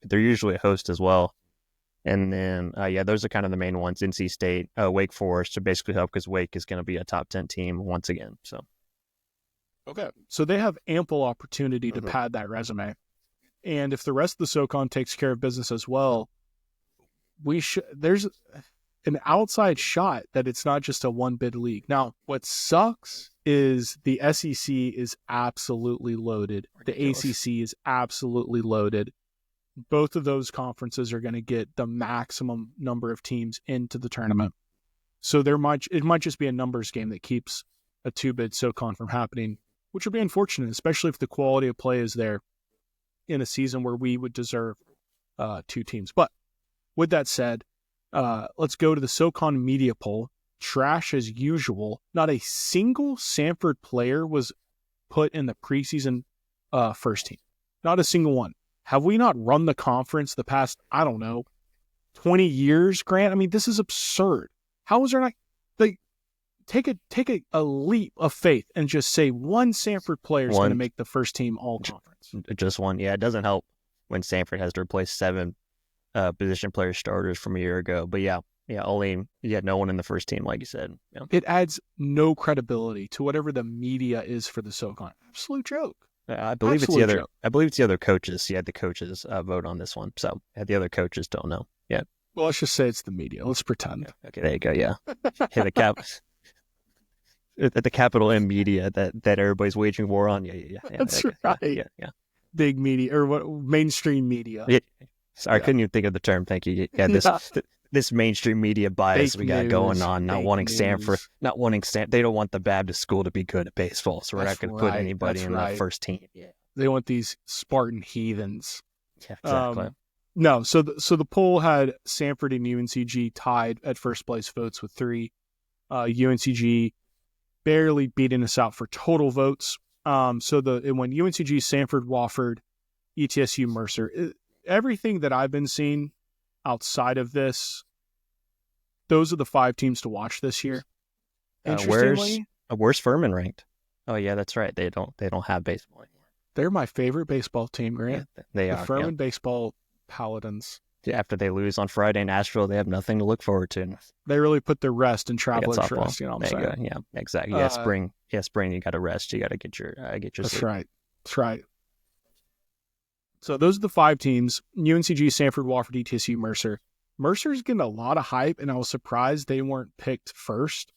Speaker 2: They're usually a host as well. And then, those are kind of the main ones. NC State, Wake Forest to basically help because Wake is going to be a top 10 team once again. So,
Speaker 1: okay. So they have ample opportunity to pad that resume. And if the rest of the SoCon takes care of business as well, there's an outside shot that it's not just a one-bid league. Now, what sucks is the SEC is absolutely loaded. Ridiculous. The ACC is absolutely loaded. Both of those conferences are going to get the maximum number of teams into the tournament. So it might just be a numbers game that keeps a two-bid SoCon from happening, which would be unfortunate, especially if the quality of play is there in a season where we would deserve two teams. But with that said, let's go to the SoCon media poll. Trash as usual. Not a single Samford player was put in the preseason first team. Not a single one. Have we not run the conference the past, 20 years, Grant? I mean, this is absurd. How is there not... Take a leap of faith and just say one Samford player is going to make the first team all conference.
Speaker 2: Just one. Yeah, it doesn't help when Samford has to replace 7 position player starters from a year ago. But no one in the first team, like you said. Yeah.
Speaker 1: It adds no credibility to whatever the media is for the SoCon. Absolute joke.
Speaker 2: I believe it's the other coaches. Yeah, the coaches vote on this one. So the other coaches don't know. Yeah.
Speaker 1: Well, let's just say it's the media. Let's pretend.
Speaker 2: Okay, there you go. Yeah. The capital M media that everybody's waging war on. Yeah.
Speaker 1: That's right.
Speaker 2: Yeah.
Speaker 1: Big media or what? Mainstream media.
Speaker 2: Yeah. Sorry, I couldn't even think of the term. Thank you. Yeah. This mainstream media bias we got going on, not wanting Samford. They don't want the Baptist school to be good at baseball, so we're not going to put anybody in the first team. Yeah.
Speaker 1: They want these Spartan heathens.
Speaker 2: Yeah, exactly.
Speaker 1: No, so the poll had Samford and UNCG tied at first place votes with 3. UNCG barely beating us out for total votes. So it went UNCG, Samford, Wofford, ETSU, Mercer. Everything that I've been seeing outside of this, those are the 5 teams to watch this year. Interestingly,
Speaker 2: where's Furman ranked? Oh yeah, that's right. They don't have baseball anymore.
Speaker 1: They're my favorite baseball team, Grant.
Speaker 2: Yeah, they are.
Speaker 1: The Furman baseball Paladins.
Speaker 2: After they lose on Friday in Asheville, they have nothing to look forward to.
Speaker 1: They really put their rest in Travelers Rest. You know what I'm saying?
Speaker 2: Yeah, exactly. Yeah, spring. You got to rest. You got to get your
Speaker 1: That's
Speaker 2: sleep.
Speaker 1: right. That's right. So those are the 5 teams: UNCG, Samford, Wofford, ETSU, Mercer. Mercer's getting a lot of hype, and I was surprised they weren't picked first.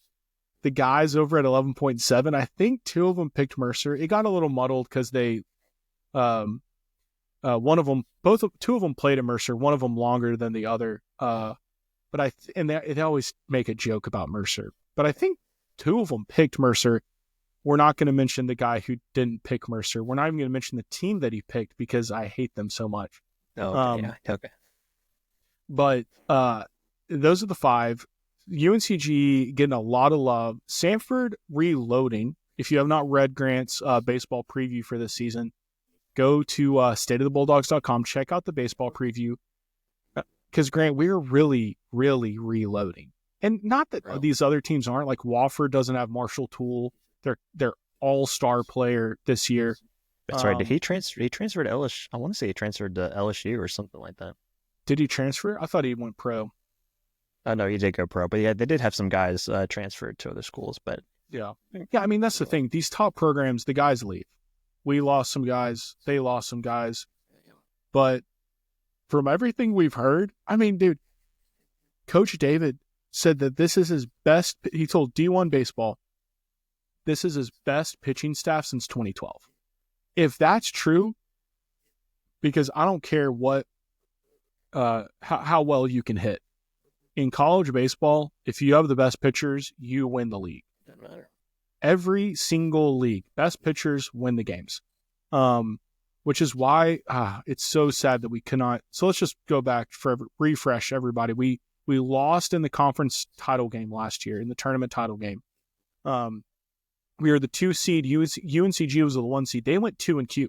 Speaker 1: The guys over at 11.7, I think 2 of them picked Mercer. It got a little muddled because they, two of them played at Mercer. One of them longer than the other. But they always make a joke about Mercer. But I think 2 of them picked Mercer. We're not going to mention the guy who didn't pick Mercer. We're not even going to mention the team that he picked because I hate them so much.
Speaker 2: Okay.
Speaker 1: But those are the 5. UNCG getting a lot of love. Samford reloading. If you have not read Grant's baseball preview for this season, go to stateofthebulldogs.com. Check out the baseball preview. Because, Grant, we're really, really reloading. And not that these other teams aren't. Like Wofford doesn't have Marshall Toole. They're all-star player this year.
Speaker 2: That's right. Did he transfer? He transferred to LSU. I want to say he transferred to LSU or something like that.
Speaker 1: Did he transfer? I thought he went pro.
Speaker 2: No, he did go pro. But yeah, they did have some guys transferred to other schools. But
Speaker 1: yeah. I mean, that's the thing. These top programs, the guys leave. We lost some guys. They lost some guys. But from everything we've heard, I mean, dude, Coach David said that this is his best. He told D1 Baseball, this is his best pitching staff since 2012. If that's true, because I don't care what, how well you can hit. In college baseball, if you have the best pitchers, you win the league.
Speaker 2: Doesn't matter.
Speaker 1: Every single league, best pitchers win the games. Which is why it's so sad that we cannot. So let's just go back refresh everybody. We lost in the conference title game last year, in the tournament title game. We were the 2 seed. UNCG was the 1 seed. They went 2-Q,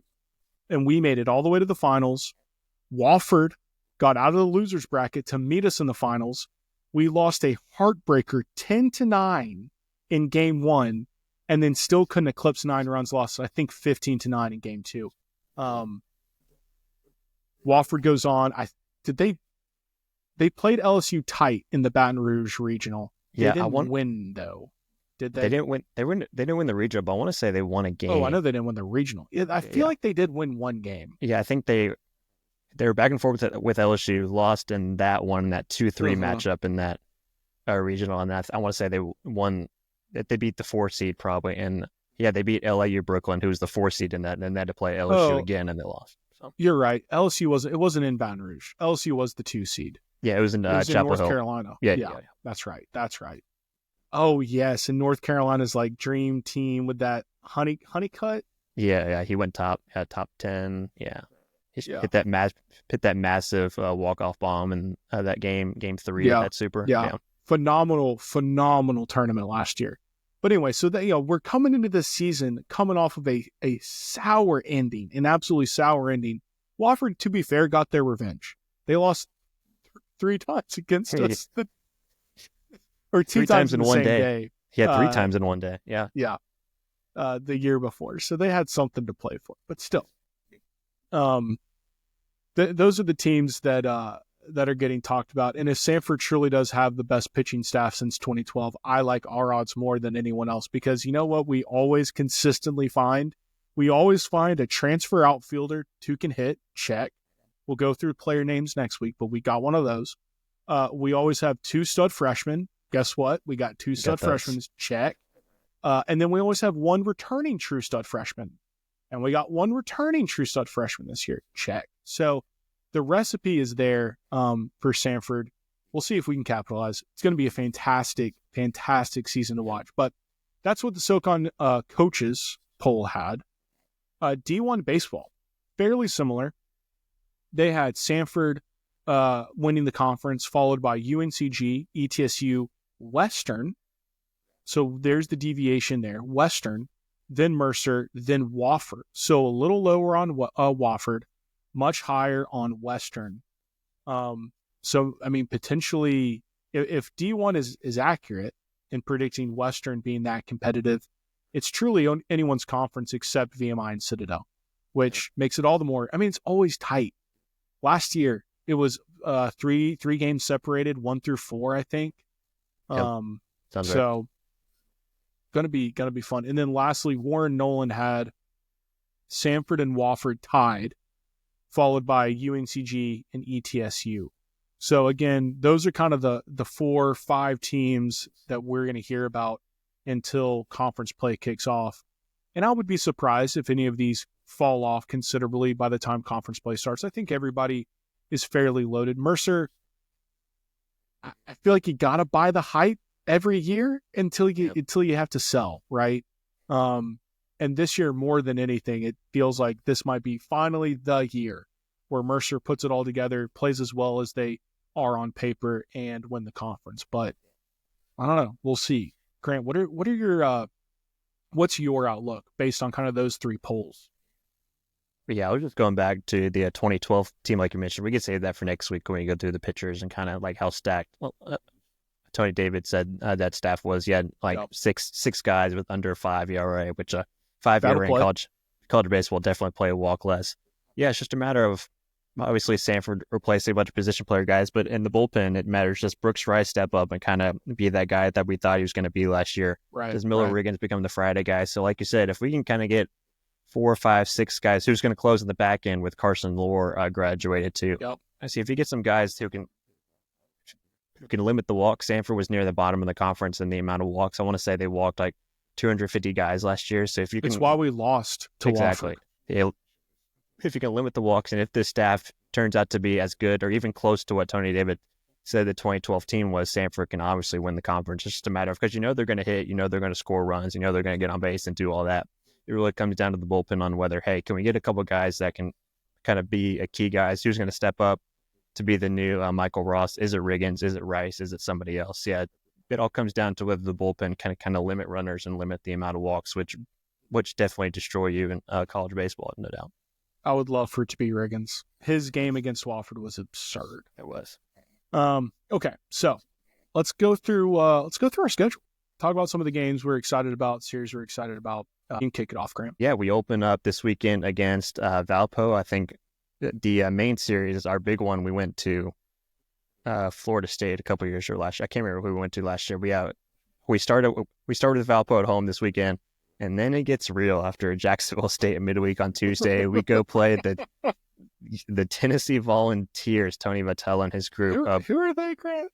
Speaker 1: and we made it all the way to the finals. Wofford got out of the losers bracket to meet us in the finals. We lost a heartbreaker 10-9 in game 1, and then still couldn't eclipse 9 runs lost. I think 15-9 in game 2. Wofford goes on. They played LSU tight in the Baton Rouge regional. They didn't win though. Did they?
Speaker 2: They didn't win. They didn't win the regional, but I want to say they won a game.
Speaker 1: Oh, I know they didn't win the regional. I feel like they did win one game.
Speaker 2: Yeah, I think they were back and forth with LSU, lost in that one, that 2-3 matchup in that regional, and I want to say they won. They beat the 4 seed probably, and yeah, they beat LAU Brooklyn, who was the 4 seed in that, and then they had to play LSU again, and they lost. So.
Speaker 1: You're right. LSU wasn't in Baton Rouge. LSU was the 2 seed.
Speaker 2: Yeah, it was in Chapel
Speaker 1: North
Speaker 2: Hill.
Speaker 1: Carolina.
Speaker 2: Yeah.
Speaker 1: That's right. Oh yes, and North Carolina's like dream team with that Honeycutt.
Speaker 2: Yeah, he went top 10. Yeah, hit that massive walk-off bomb in that game 3 of that Super.
Speaker 1: Yeah. Phenomenal tournament last year. But anyway, so that we're coming into this season coming off of a sour ending, an absolutely sour ending. Wofford, to be fair, got their revenge. They lost 3 times against us, or 2 times in one day.
Speaker 2: Yeah, 3 times in one day. Yeah.
Speaker 1: The year before, so they had something to play for. But still, those are the teams that are getting talked about. And if Samford truly does have the best pitching staff since 2012, I like our odds more than anyone else, because you know what we always consistently find? We always find a transfer outfielder who can hit, check. We'll go through player names next week, but we got one of those. We always have 2 stud freshmen. Guess what? We got 2 stud freshmen, check. And then we always have 1 returning true stud freshman. And we got 1 returning true stud freshman this year, check. So the recipe is there for Samford. We'll see if we can capitalize. It's going to be a fantastic season to watch. But that's what the SoCon coaches poll had. D1 baseball, fairly similar. They had Samford winning the conference, followed by UNCG, ETSU, Western. So there's the deviation there. Western, then Mercer, then Wofford. So a little lower on Wofford, much higher on Western. So, I mean, potentially, if D1 is accurate in predicting Western being that competitive, it's truly anyone's conference except VMI and Citadel, which makes it all the more. I mean, it's always tight. Last year, it was 3 games separated, 1 through 4, I think.
Speaker 2: Sounds
Speaker 1: so
Speaker 2: right.
Speaker 1: gonna be fun. And then lastly, Warren Nolan had Samford and Wofford tied, followed by UNCG and ETSU. So again, those are kind of the 4-5 teams that we're going to hear about until conference play kicks off. And I would be surprised if any of these fall off considerably by the time conference play starts. I think everybody is fairly loaded. Mercer, I feel like you got to buy the hype every year until you have to sell, right? And this year, more than anything, it feels like this might be finally the year where Mercer puts it all together, plays as well as they are on paper, and win the conference. But I don't know. We'll see. Grant, what are your what's your outlook based on kind of those 3 polls?
Speaker 2: Yeah, I was just going back to the 2012 team, like you mentioned. We could save that for next week when we go through the pitchers and kind of like how stacked. Well, Tony David said that staff was. You had like six guys with under 5 ERA, which 5 ERA in college baseball definitely play a walk less. Yeah, it's just a matter of obviously Samford replacing a bunch of position player guys, but in the bullpen, it matters just Brooks Rice step up and kind of be that guy that we thought he was going to be last year.
Speaker 1: Right.
Speaker 2: Because Miller Riggins become the Friday guy. So like you said, if we can kind of get 4, 5, 6 guys who's going to close in the back end with Carson Lore graduated too.
Speaker 1: Yep.
Speaker 2: I see if you get some guys who can limit the walk. Samford was near the bottom of the conference in the amount of walks. I want to say they walked like 250 guys last year. So if you can,
Speaker 1: it's why we lost to
Speaker 2: exactly.
Speaker 1: Wofford.
Speaker 2: Yeah, if you can limit the walks, and if this staff turns out to be as good or even close to what Tony David said the 2012 team was, Samford can obviously win the conference. It's just a matter of, because they're going to hit, they're going to score runs, they're going to get on base and do all that. It really comes down to the bullpen on whether, hey, can we get a couple guys that can kind of be a key guys? Who's going to step up to be the new Michael Ross? Is it Riggins? Is it Rice? Is it somebody else? Yeah, it all comes down to whether the bullpen can kind of limit runners and limit the amount of walks, which definitely destroy you in college baseball, no doubt.
Speaker 1: I would love for it to be Riggins. His game against Wofford was absurd.
Speaker 2: It was.
Speaker 1: Okay, so let's go through our schedule. Talk about some of the games we're excited about, series we're excited about. You can kick it off, Graham.
Speaker 2: Yeah, we open up this weekend against Valpo. I think the main series, our big one, we went to Florida State a couple of years ago last year. I can't remember who we went to last year. We started with Valpo at home this weekend, and then it gets real after Jacksonville State midweek on Tuesday. We go play the Tennessee Volunteers, Tony Vitello and his group.
Speaker 1: Who are they, Grant?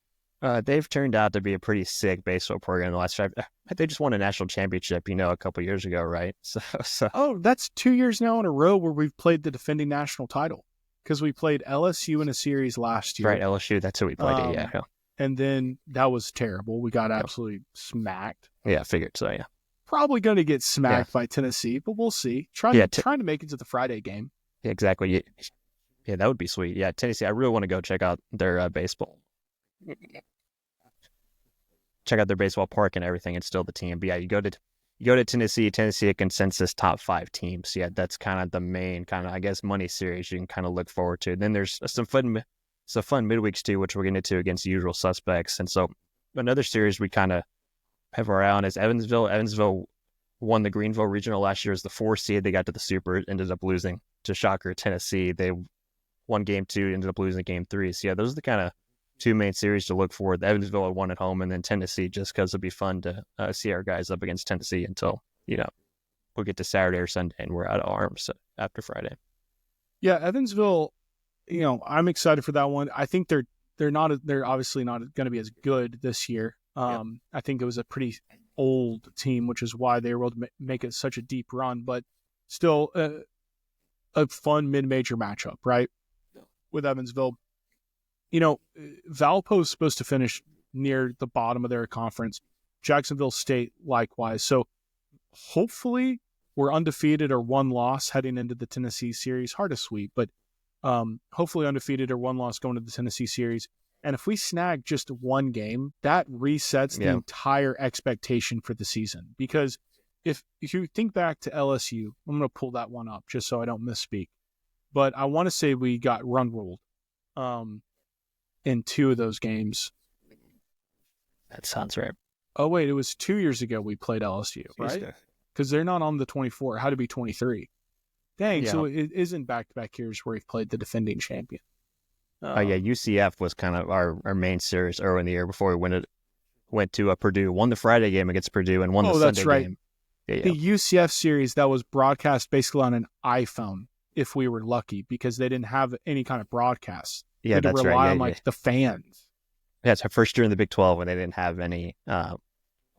Speaker 2: They've turned out to be a pretty sick baseball program in the last 5. They just won a national championship, a couple years ago, right? So.
Speaker 1: Oh, that's 2 years now in a row where we've played the defending national title, because we played LSU in a series last year.
Speaker 2: Right, LSU. That's who we played. Yeah.
Speaker 1: And then that was terrible. We got absolutely smacked.
Speaker 2: Yeah, I figured so. Yeah.
Speaker 1: Probably going to get smacked by Tennessee, but we'll see. Trying to make it to the Friday game.
Speaker 2: Yeah, exactly. Yeah, that would be sweet. Yeah, Tennessee. I really want to go check out their baseball. Check out their baseball park and everything, and still the team. But yeah, you go to Tennessee, a consensus top 5 team. So yeah, that's kind of the main I guess money series you can kind of look forward to. Then there's some fun midweeks too, which we're getting into against the usual suspects. And so another series we kind of have our eye on is Evansville. Evansville won the Greenville Regional last year as the 4 seed. They got to the Super, ended up losing to shocker Tennessee. They won game 2, ended up losing game 3. So yeah, those are the kind of 2 main series to look for. The Evansville had won at home, and then Tennessee, just because it'll be fun to see our guys up against Tennessee until we'll get to Saturday or Sunday and we're out of arms after Friday.
Speaker 1: Yeah, Evansville, I'm excited for that one. I think they're obviously not going to be as good this year. I think it was a pretty old team, which is why they were able to make it such a deep run, but still a fun mid-major matchup, right? With Evansville. Valpo is supposed to finish near the bottom of their conference. Jacksonville State likewise. So hopefully we're undefeated or 1 loss heading into the Tennessee series. Hard to sweep, but hopefully undefeated or 1 loss going to the Tennessee series. And if we snag just 1 game, that resets the entire expectation for the season. Because if you think back to LSU, I'm going to pull that one up just so I don't misspeak. But I want to say we got run ruled in 2 of those games.
Speaker 2: That sounds right.
Speaker 1: Oh, wait, it was 2 years ago we played LSU, right? Because they're not on the 24. It had to be 23. Dang, so it isn't back-to-back years where we've played the defending champion.
Speaker 2: UCF was kind of our main series early in the year before we went to Purdue, won the Friday game against Purdue, and won the Sunday game. Yeah.
Speaker 1: The UCF series that was broadcast basically on an iPhone, if we were lucky, because they didn't have any kind of broadcast.
Speaker 2: Yeah, that's right.
Speaker 1: On the fans.
Speaker 2: Yeah, it's our first year in the Big 12 when they didn't have any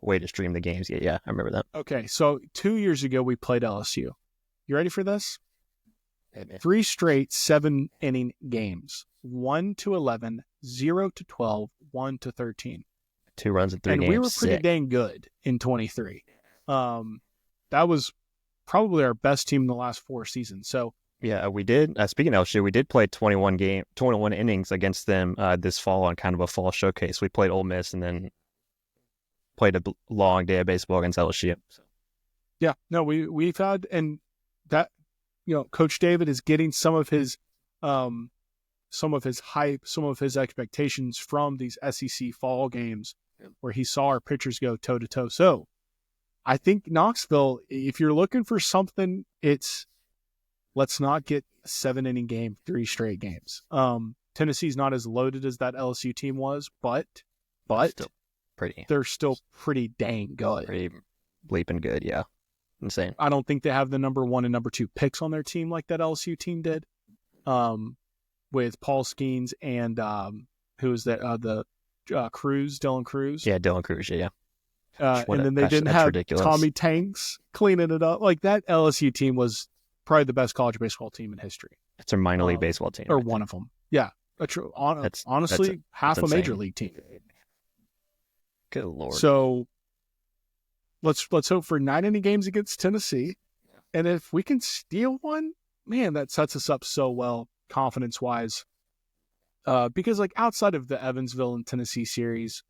Speaker 2: way to stream the games yet. Yeah, I remember that.
Speaker 1: Okay, so 2 years ago we played LSU. You ready for this?
Speaker 2: Hey,
Speaker 1: 3 straight 7-inning games. 1-11, 0-12, 1-13.
Speaker 2: 2 runs in 3 games.
Speaker 1: And we were pretty dang good in 23. That was probably our best team in the last 4 seasons. So
Speaker 2: yeah, we did. Speaking of LSU, we did play 21 innings against them this fall on kind of a fall showcase. We played Ole Miss and then played a long day of baseball against LSU. So.
Speaker 1: Yeah, no, we've had, and that, Coach David is getting some of his hype, some of his expectations from these SEC fall games where he saw our pitchers go toe to toe. So I think Knoxville, if you're looking for something, it's let's not get a 7-inning game, 3 straight games. Tennessee's not as loaded as that LSU team was, but
Speaker 2: they're still
Speaker 1: pretty dang good.
Speaker 2: Pretty bleeping good, yeah. Insane.
Speaker 1: I don't think they have the number 1 and number 2 picks on their team like that LSU team did, with Paul Skeens and who was that? Dylan Cruz.
Speaker 2: Yeah, Dylan Cruz. Yeah.
Speaker 1: And then they didn't have
Speaker 2: ridiculous.
Speaker 1: Tommy Tanks cleaning it up. Like, that LSU team was probably the best college baseball team in history.
Speaker 2: It's a minor league baseball team.
Speaker 1: Or one of them. Yeah. Honestly, half a major league team.
Speaker 2: Good Lord.
Speaker 1: So let's hope for 9 inning games against Tennessee. And if we can steal one, man, that sets us up so well confidence-wise. Because, like, outside of the Evansville and Tennessee series,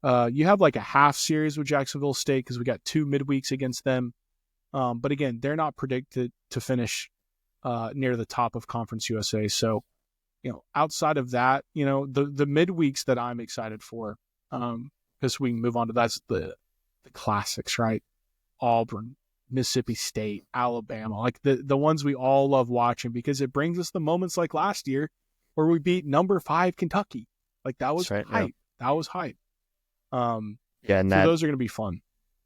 Speaker 1: you have like a half series with Jacksonville State because we got 2 midweeks against them. But again, they're not predicted to finish near the top of Conference USA. So, outside of that, the midweeks that I'm excited for, because we can move on to that's the classics, right? Auburn, Mississippi State, Alabama, like the ones we all love watching because it brings us the moments like last year where we beat number 5 Kentucky. Like, that was hype. Yeah. That was hype.
Speaker 2: And
Speaker 1: so those are going to be fun.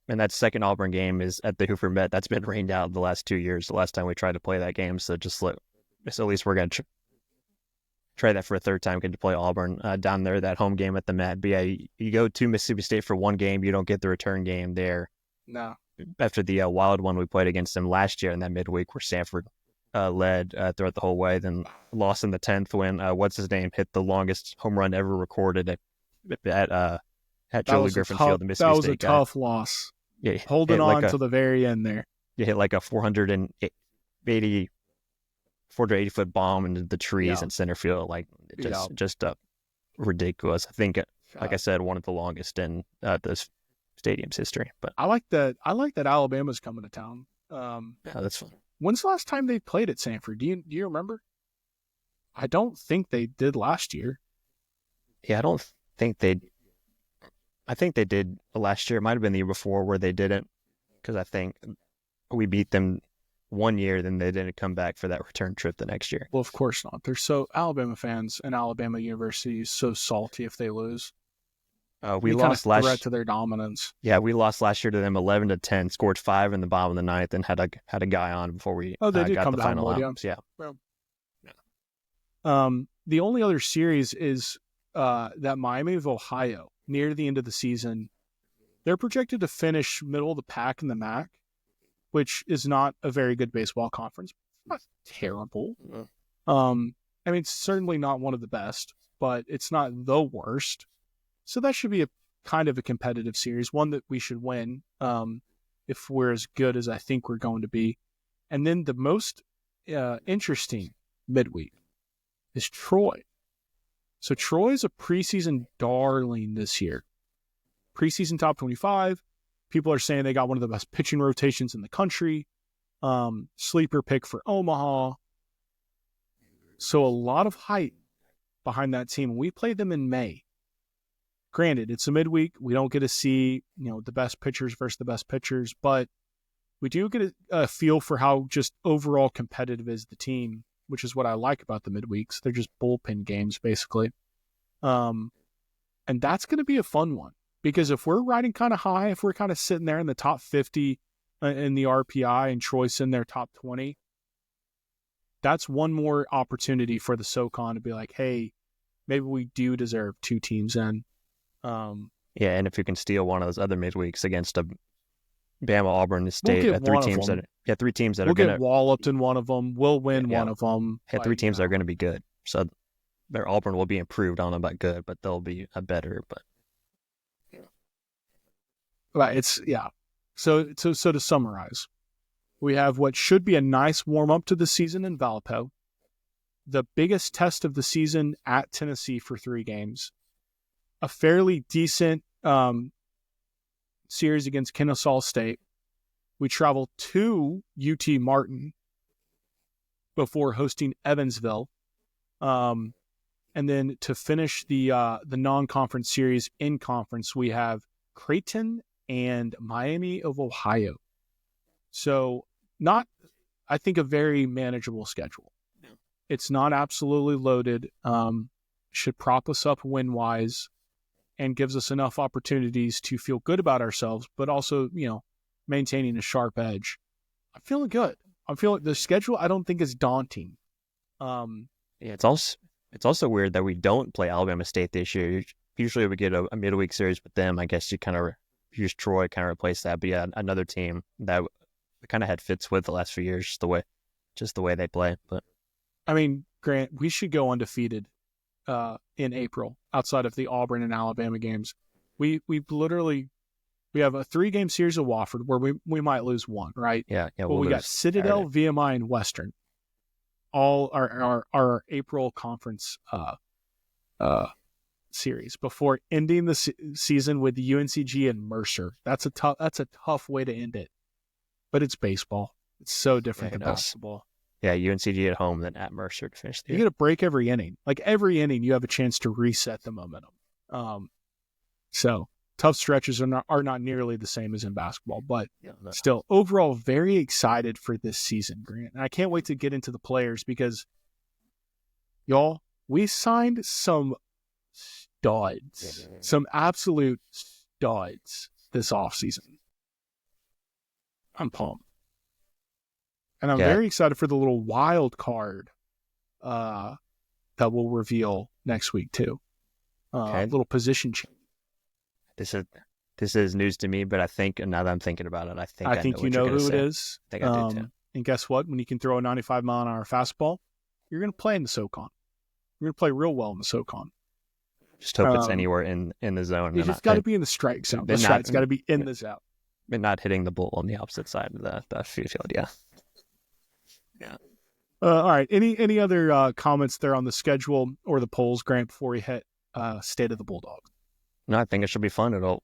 Speaker 2: And that second Auburn game is at the Hoover Met. That's been rained out the last 2 years. The last time we tried to play that game, so at least we're going to try that for a third time. Get to play Auburn down there, that home game at the Met. But yeah, you go to Mississippi State for one game, you don't get the return game there.
Speaker 1: No.
Speaker 2: After the wild one we played against them last year in that midweek where Samford led throughout the whole way, then lost in the 10th when what's his name hit the longest home run ever recorded at Jolie Griffin Field, the Mississippi State guy.
Speaker 1: That was a tough loss.
Speaker 2: Yeah,
Speaker 1: holding on to the very end there.
Speaker 2: You hit like a 480 foot bomb into the trees in center field. Like, just ridiculous. I think, like I said, one of the longest in this stadium's history. But
Speaker 1: I like that Alabama's coming to town.
Speaker 2: Yeah, that's fun.
Speaker 1: When's the last time they played at Samford? Do you remember? I don't think they did last year.
Speaker 2: Yeah, I don't think they. I think they did last year. It might have been the year before where they didn't, because I think we beat them one year, then they didn't come back for that return trip the next year.
Speaker 1: Well, of course not. Alabama fans and Alabama University is so salty if they lose.
Speaker 2: We lost last
Speaker 1: year to their dominance.
Speaker 2: Yeah, we lost last year to them 11-10. Scored 5 in the bottom of the ninth, and had a guy on before we
Speaker 1: they did
Speaker 2: got
Speaker 1: come
Speaker 2: the
Speaker 1: down
Speaker 2: final
Speaker 1: out.
Speaker 2: out. Yeah.
Speaker 1: The only other series is that Miami of Ohio near the end of the season. They're projected to finish middle of the pack in the MAC, which is not a very good baseball conference. Not terrible. It's certainly not one of the best, but it's not the worst. So that should be a kind of a competitive series, one that we should win if we're as good as I think we're going to be. And then the most interesting midweek is Troy. So Troy is a preseason darling this year. Preseason top 25. People are saying they got one of the best pitching rotations in the country. Sleeper pick for Omaha. So a lot of hype behind that team. We played them in May. Granted, it's a midweek. We don't get to see, the best pitchers versus the best pitchers, but we do get a feel for how just overall competitive is the team, which is what I like about the midweeks. They're just bullpen games, basically. And that's going to be a fun one, because if we're riding kind of high, if we're kind of sitting there in the top 50 in the RPI and Troy's in their top 20, that's one more opportunity for the SoCon to be like, hey, maybe we do deserve 2 teams in.
Speaker 2: Yeah, and if you can steal one of those other midweeks against a Bama, Auburn, State, three teams that
Speaker 1: we'll
Speaker 2: are going to
Speaker 1: get walloped in one of them. We'll win one of them.
Speaker 2: Yeah, 3 teams that are going to be good. So their Auburn will be improved. I don't know about good, but they'll be a better. But
Speaker 1: right, So to summarize, we have what should be a nice warm up to the season in Valpo, the biggest test of the season at Tennessee for 3 games, a fairly decent series against Kennesaw State. We travel to UT Martin before hosting Evansville. And then to finish the non-conference series in conference, we have Creighton and Miami of Ohio. So I think a very manageable schedule. It's not absolutely loaded. Should prop us up win-wise and gives us enough opportunities to feel good about ourselves, but also, maintaining a sharp edge. I'm feeling good. I'm feeling the schedule. I don't think is daunting.
Speaker 2: Yeah, it's also weird that we don't play Alabama State this year. Usually we get a midweek series with them. I guess you kind of use Troy, kind of replace that. But yeah, another team that we kind of had fits with the last few years, just the way they play. But
Speaker 1: I mean, Grant, we should go undefeated in April outside of the Auburn and Alabama games. We have a 3-game series of Wofford where we might lose one, right?
Speaker 2: Yeah.
Speaker 1: But we got Citadel, VMI, and Western. All our April conference series before ending the season with the UNCG and Mercer. That's a tough way to end it. But it's baseball. It's so different than basketball.
Speaker 2: Yeah, UNCG at home, then at Mercer to finish the year.
Speaker 1: You get a break every inning. Like every inning, you have a chance to reset the momentum. So tough stretches are not nearly the same as in basketball, but still, overall, very excited for this season, Grant. And I can't wait to get into the players because, y'all, we signed some studs, some absolute studs this offseason. I'm pumped. And I'm very excited for the little wild card that we'll reveal next week, too. Little position change.
Speaker 2: This is news to me, but I think, now that I'm thinking about it, I think
Speaker 1: you know who it is.
Speaker 2: I think I do, too.
Speaker 1: And guess what? When you can throw a 95-mile-an-hour fastball, you're going to play in the SoCon. You're going to play real well in the SoCon.
Speaker 2: Just hope it's anywhere in the zone.
Speaker 1: You just got to be in the strike zone. That's right. It's got to be in the zone.
Speaker 2: But not hitting the ball on the opposite side of the field, yeah.
Speaker 1: Yeah. All right. Any other comments there on the schedule or the polls, Grant, before we hit State of the Bulldogs?
Speaker 2: No, I think it should be fun. We'll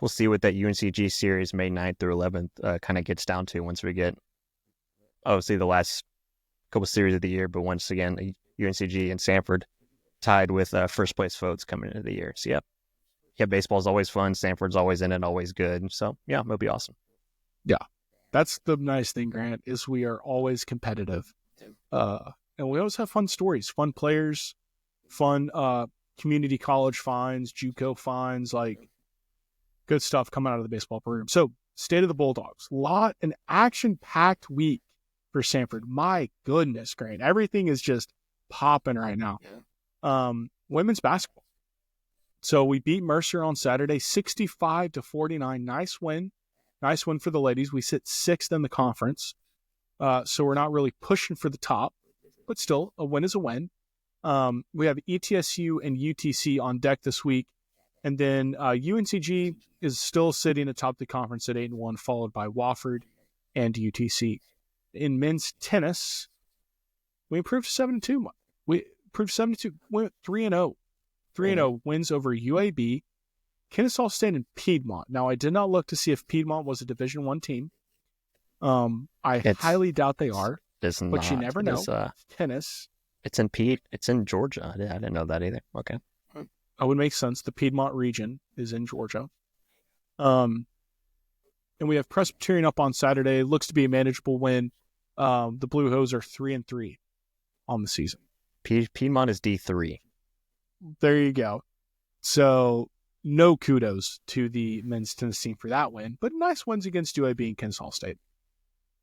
Speaker 2: see what that UNCG series May 9th through 11th kind of gets down to once we get, obviously, the last couple series of the year. But once again, UNCG and Samford tied with first place votes coming into the year. So, yeah, baseball's always fun. Samford's always in it, always good. So, yeah, it'll be awesome.
Speaker 1: Yeah. That's the nice thing, Grant, is we are always competitive. And we always have fun stories, fun players, fun community college finds, JUCO finds, like good stuff coming out of the baseball program. So, State of the Bulldogs. An action-packed week for Samford. My goodness, Grant. Everything is just popping right now. Women's basketball. So, we beat Mercer on Saturday, 65-49. Nice win. Nice win for the ladies. We sit 6th in the conference. So we're not really pushing for the top, but still, a win is a win. We have ETSU and UTC on deck this week. And then UNCG is still sitting atop the conference at 8-1, followed by Wofford and UTC. In men's tennis, we improved 7-2. We improved 7-2. We went 3-0. 3-0 wins over UAB, Kennesaw State, and Piedmont. Now, I did not look to see if Piedmont was a Division I team. I highly doubt they are, but you never know. Tennis.
Speaker 2: It's in Georgia. I didn't know that either. Okay.
Speaker 1: That would make sense. The Piedmont region is in Georgia. And we have Presbyterian up on Saturday. Looks to be a manageable win. The Blue Hose are 3-3 on the season.
Speaker 2: Piedmont is D3.
Speaker 1: There you go. So no kudos to the men's tennis team for that win, but nice wins against UAB and Kennesaw State.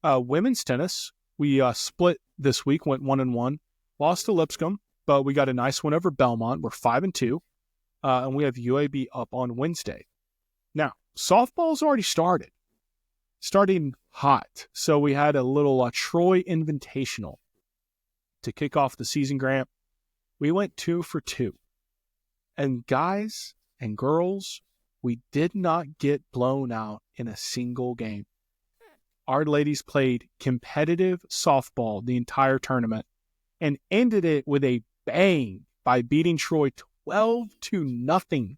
Speaker 1: Women's tennis, we split this week, went 1-1, lost to Lipscomb, but we got a nice win over Belmont. We're 5-2, and we have UAB up on Wednesday. Now, softball's already starting hot. So we had a little Troy Invitational to kick off the season, Grant. We went 2 for 2. And guys and girls, we did not get blown out in a single game. Our ladies played competitive softball the entire tournament and ended it with a bang by beating Troy 12-0.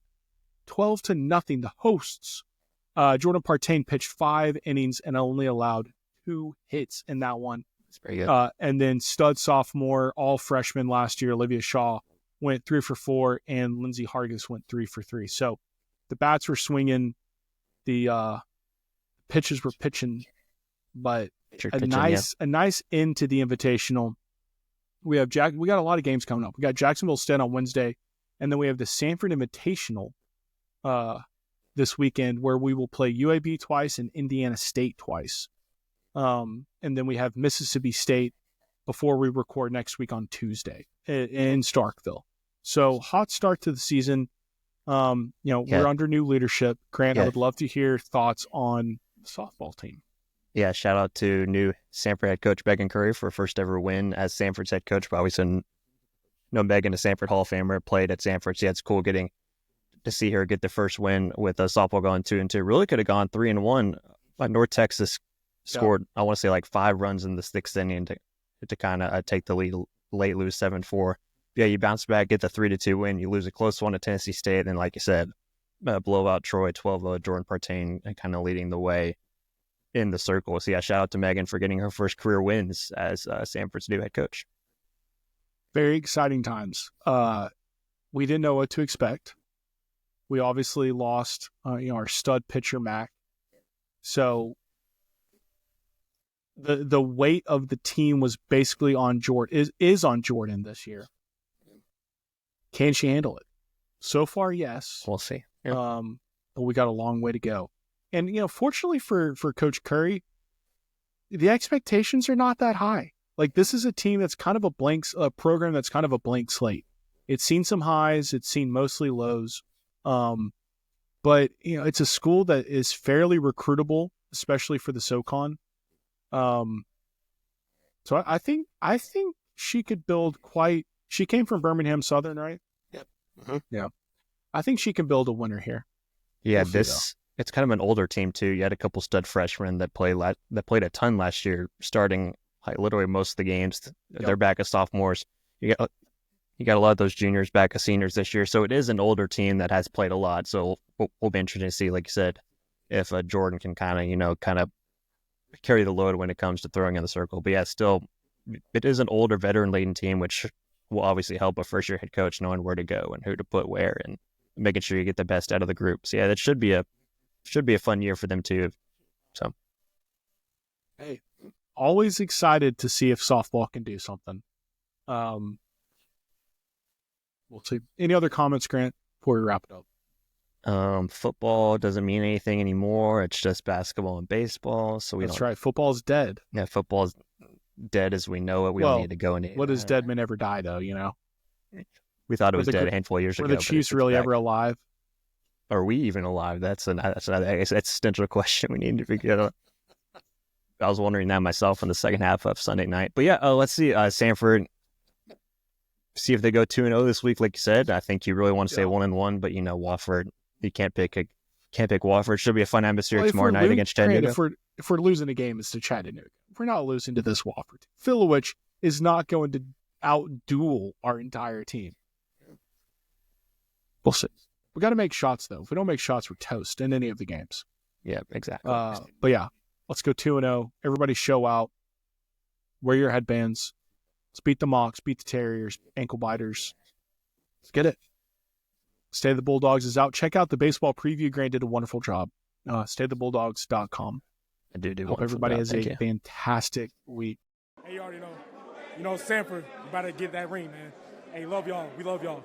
Speaker 1: 12-0. The hosts, Jordan Partain, pitched 5 innings and only allowed 2 hits in that one.
Speaker 2: That's very good.
Speaker 1: And then stud sophomore, all freshman last year, Olivia Shaw, went 3 for 4, and Lindsay Hargis went 3 for 3. So the bats were swinging, the pitches were pitching, but a nice end to the Invitational. We got a lot of games coming up. We got Jacksonville State on Wednesday, and then we have the Samford Invitational this weekend where we will play UAB twice and Indiana State twice. And then we have Mississippi State before we record next week on Tuesday in Starkville. So hot start to the season. We're under new leadership. Grant, I would love to hear thoughts on the softball team.
Speaker 2: Yeah, shout out to new Samford head coach Megan Curry for her first ever win as Samford's head coach. Probably know Megan, a Samford Hall of Famer, played at Samford. So yeah, it's cool getting to see her get the first win with softball going 2-2. Really could have gone 3-1. But North Texas scored, I want to say, like 5 runs in the 6th inning to kind of take the lead late, lose 7-4. Yeah, you bounce back, get the 3-2 win. You lose a close one to Tennessee State. And then, like you said, blowout Troy, 12-0, Jordan Partain, and kind of leading the way in the circle. So yeah, shout out to Megan for getting her first career wins as Samford's new head coach.
Speaker 1: Very exciting times. We didn't know what to expect. We obviously lost, our stud pitcher Mac. So the weight of the team was basically on Jordan. Is on Jordan this year. Can she handle it? So far, yes.
Speaker 2: We'll see.
Speaker 1: But we got a long way to go. And fortunately for Coach Curry, the expectations are not that high. Like, this is a team that's kind of a program that's kind of a blank slate. It's seen some highs, it's seen mostly lows. But it's a school that is fairly recruitable, especially for the SoCon. So I think she could build quite. She came from Birmingham Southern, right?
Speaker 2: Yep. Mm-hmm.
Speaker 1: Yeah. I think she can build a winner here.
Speaker 2: Yeah, it's kind of an older team too. You had a couple stud freshmen that played a ton last year, starting like literally most of the games. Yep. They're back as sophomores. You got a lot of those juniors back as seniors this year. So it is an older team that has played a lot. So we'll be interested to see, like you said, if Jordan can kind of carry the load when it comes to throwing in the circle. But yeah, still, it is an older veteran-laden team, which will obviously help a first-year head coach knowing where to go and who to put where and making sure you get the best out of the group. So yeah, that should be a fun year for them too. So,
Speaker 1: hey, always excited to see if softball can do something. We'll see. Any other comments, Grant, before we wrap it up?
Speaker 2: Football doesn't mean anything anymore. It's just basketball and baseball. So
Speaker 1: That's right. Football's dead.
Speaker 2: Yeah, football's dead as we know it. We don't need to go into
Speaker 1: what does dead men ever die, though?
Speaker 2: We thought it was dead a handful of years ago.
Speaker 1: Were the Chiefs really ever alive?
Speaker 2: Are we even alive? That's an existential question we need to figure out. I was wondering that myself in the second half of Sunday night. But yeah, let's see. Samford, see if they go 2-0 this week. Like you said, I think you really want to say 1-1, but Wofford, you can't pick Wofford. Should be a fun atmosphere tomorrow night against Chattanooga.
Speaker 1: If we're losing a game, it's to Chattanooga. We're not losing to this Wofford. Filowich is not going to outduel our entire team. We'll see. We got to make shots, though. If we don't make shots, we're toast in any of the games.
Speaker 2: Yeah, exactly.
Speaker 1: But yeah, let's go 2-0. Everybody show out. Wear your headbands. Let's beat the Mocs, beat the Terriers, ankle biters. Let's get it. Stay the Bulldogs is out. Check out the baseball preview. Grant did a wonderful job. StaytheBulldogs.com.
Speaker 2: I do.
Speaker 1: Hope everybody has a fantastic week.
Speaker 3: Hey, you already know. Samford, you better get that ring, man. Hey, love y'all. We love y'all.